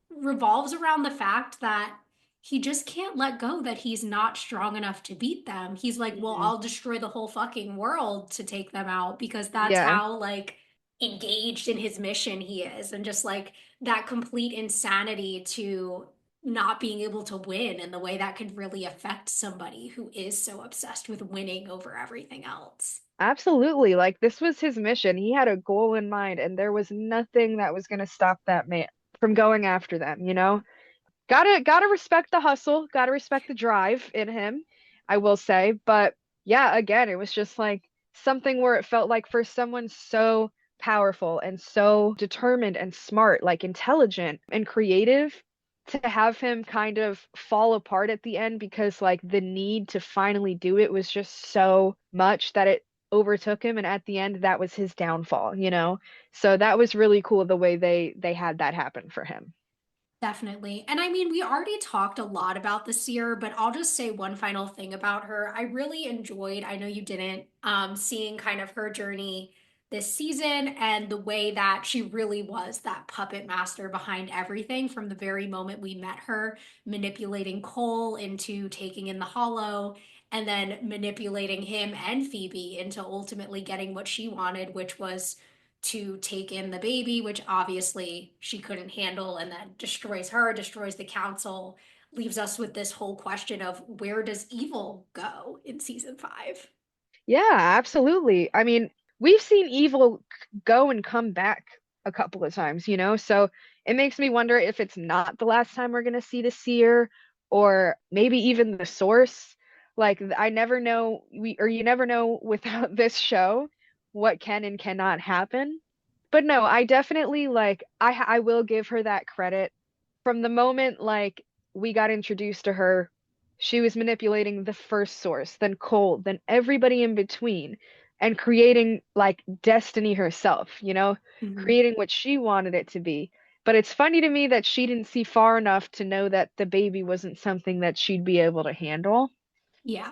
revolves around the fact that he just can't let go that he's not strong enough to beat them. He's like, well, Hmm. I'll destroy the whole fucking world to take them out because that's Yeah. how like engaged in his mission he is. And just like that complete insanity to not being able to win and the way that could really affect somebody who is so obsessed with winning over everything else. Absolutely. Like this was his mission. He had a goal in mind, and there was nothing that was going to stop that man from going after them, you know? Gotta respect the hustle, gotta respect the drive in him, I will say. But yeah, again, it was just like something where it felt like for someone so powerful and so determined and smart, like intelligent and creative, to have him kind of fall apart at the end because like the need to finally do it was just so much that it overtook him, and at the end that was his downfall, you know? So that was really cool the way they had that happen for him. Definitely. And I mean, we already talked a lot about the seer, but I'll just say one final thing about her. I really enjoyed, I know you didn't, seeing kind of her journey this season and the way that she really was that puppet master behind everything from the very moment we met her, manipulating Cole into taking in the hollow, and then manipulating him and Phoebe into ultimately getting what she wanted, which was to take in the baby, which obviously she couldn't handle, and then destroys her, destroys the council, leaves us with this whole question of where does evil go in season five? Yeah, absolutely. I mean, we've seen evil go and come back a couple of times, you know? So it makes me wonder if it's not the last time we're going to see the seer or maybe even the source. Like I never know you never know without this show what can and cannot happen. But no, I definitely like I will give her that credit from the moment like we got introduced to her. She was manipulating the first source, then Cole, then everybody in between, and creating like destiny herself, you know, Mhm. creating what she wanted it to be. But it's funny to me that she didn't see far enough to know that the baby wasn't something that she'd be able to handle. Yeah.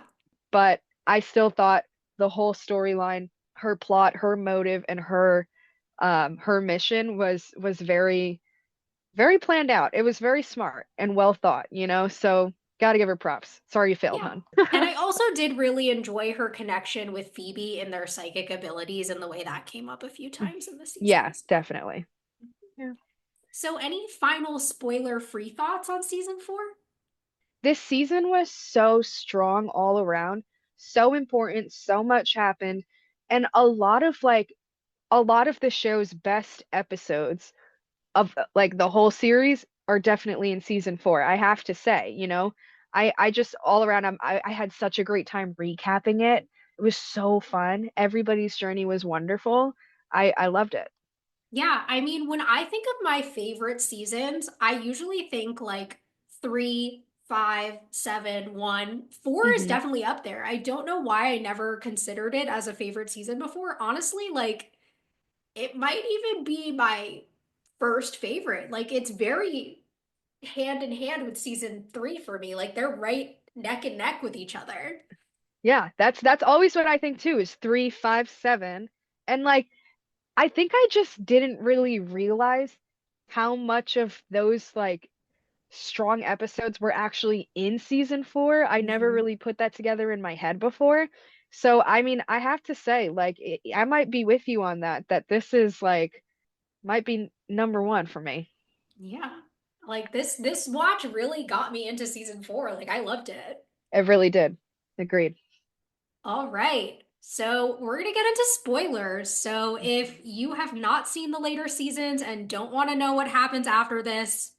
But I still thought the whole storyline, her plot, her motive, and her mission was very planned out. It was very smart and well thought, you know? So gotta give her props. Sorry you failed, Yeah. hon. And I also did really enjoy her connection with Phoebe and their psychic abilities and the way that came up a few times in the season Yeah, as well. definitely. Yeah. So, any final spoiler free thoughts on season four? This season was so strong all around, so important, so much happened, and a lot of the show's best episodes of like the whole series are definitely in season four. I have to say, you know, I just all around I had such a great time recapping it. It was so fun. Everybody's journey was wonderful. I loved it. Yeah, I mean, when I think of my favorite seasons, I usually think like three, five, seven, one. Four is Hmm. definitely up there. I don't know why I never considered it as a favorite season before. Honestly, like it might even be my first favorite. Like it's very hand in hand with season three for me. Like they're right neck and neck with each other. Yeah, that's always what I think too, is three, five, seven. And like I think I just didn't really realize how much of those like strong episodes were actually in season four. I never Mhm. really put that together in my head before. So, I mean, I have to say, like, I might be with you on that, that this is like, might be number one for me. Yeah. Like this watch really got me into season four. Like I loved it. It really did. Agreed. All right. So we're going to get into spoilers. So if you have not seen the later seasons and don't want to know what happens after this,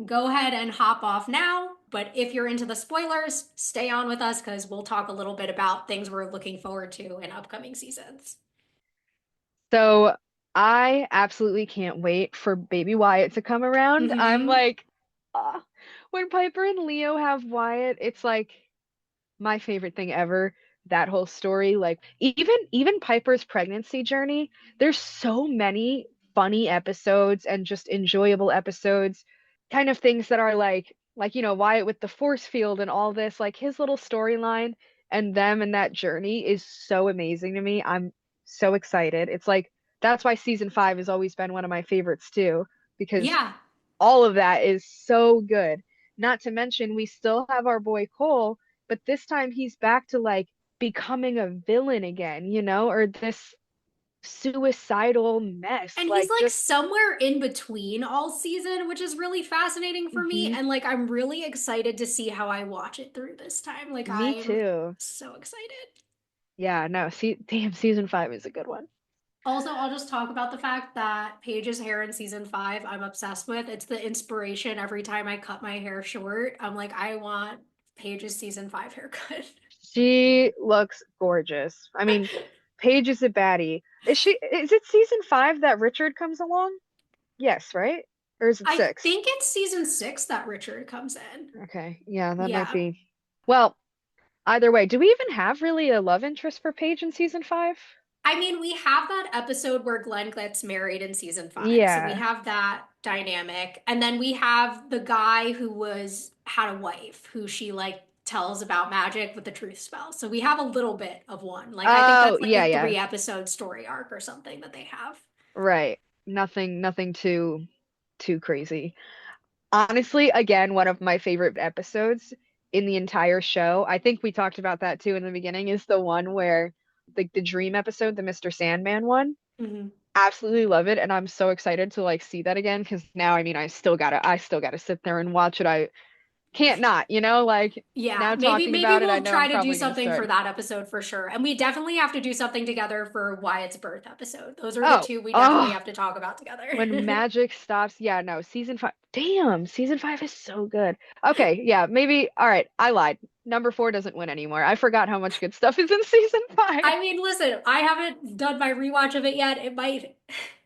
go ahead and hop off now. But if you're into the spoilers, stay on with us because we'll talk a little bit about things we're looking forward to in upcoming seasons. So, I absolutely can't wait for baby Wyatt to come around. I'm Hmm. like, ah, when Piper and Leo have Wyatt, it's like my favorite thing ever. That whole story, like even Piper's pregnancy journey, there's so many funny episodes and just enjoyable episodes, kind of things that are like you know Wyatt with the force field and all this, like his little storyline and them and that journey is so amazing to me. I'm so excited. It's like that's why season 5 has always been one of my favorites too, because Yeah. all of that is so good. Not to mention, we still have our boy Cole, but this time he's back to like becoming a villain again, you know, or this. suicidal mess. And he's Like like just somewhere in between all season, which is really fascinating for me. mhm, And like, I'm really excited to see how I watch it through this time. Like, me I'm too. so excited. Yeah, no, see, damn, season 5 is a good one. Also, I'll just talk about the fact that Paige's hair in season 5, I'm obsessed with. It's the inspiration every time I cut my hair short. I'm like, I want Paige's season 5 haircut. She looks gorgeous. I mean, Paige is a baddie. Is it season 5 that Richard comes along? Yes, right? Or is it I 6? think it's season 6 that Richard comes in. Okay, yeah, that might Yeah. be. Well, either way, do we even have really a love interest for Paige in season 5? I mean, we have that episode where Glenn gets married in season 5. So we Yeah. have that dynamic. And then we have the guy who had a wife who she like tells about magic with the truth spell. So we have a little bit of one. Like I think Oh, that's like yeah, a yeah. 3 episode story arc or something that they have. Right. Nothing too crazy. Honestly, again, one of my favorite episodes in the entire show, I think we talked about that too in the beginning, is the one where the dream episode, the Mr. Sandman one. Mhm. Absolutely love it, and I'm so excited to like see that again because now I mean I still gotta sit there and watch it. I can't not, like Yeah, now maybe talking maybe about it, I we'll know I'm try to do probably gonna something start. for that episode for sure. And we definitely have to do something together for Wyatt's birth episode. Those are the Oh, two we definitely oh, have to talk about together. when magic stops. Yeah, no, season 5. Damn, season 5 is so good. Okay, yeah, maybe. All right, I lied. Number 4 doesn't win anymore. I forgot how much good stuff is in season 5. I mean, listen, I haven't done my rewatch of it yet. It might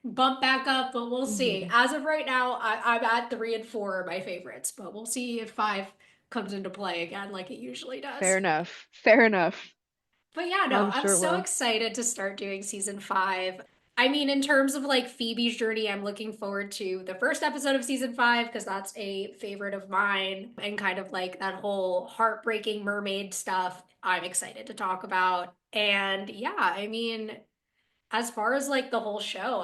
bump back up, but we'll see. Mhm. As of right now, I'm at 3 and 4 are my favorites, but we'll see if 5 comes into play again like it usually Fair does. enough. Fair enough. But yeah, no, I'm I'm sure it so will. excited to start doing season 5. I mean, in terms of like Phoebe's journey, I'm looking forward to the first episode of season 5 because that's a favorite of mine and kind of like that whole heartbreaking mermaid stuff I'm excited to talk about. And yeah, I mean, as far as like the whole show,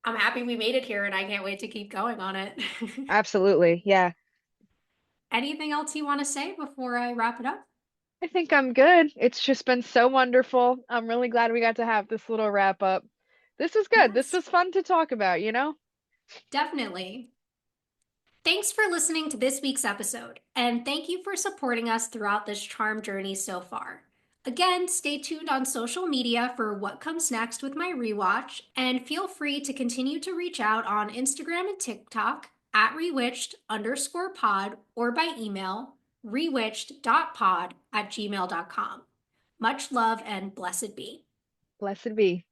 I'm happy we made it here and I can't wait to keep going on it. Absolutely. Yeah. Anything else you want to say before I wrap it up? I think I'm good. It's just been so wonderful. I'm really glad we got to have this little wrap up. This was good. This Yes, was fun to talk about? definitely. Thanks for listening to this week's episode, and thank you for supporting us throughout this charm journey so far. Again, stay tuned on social media for what comes next with my rewatch, and feel free to continue to reach out on Instagram and TikTok at rewitched_pod or by email rewitched.pod@gmail.com. Much love and blessed be. Blessed be.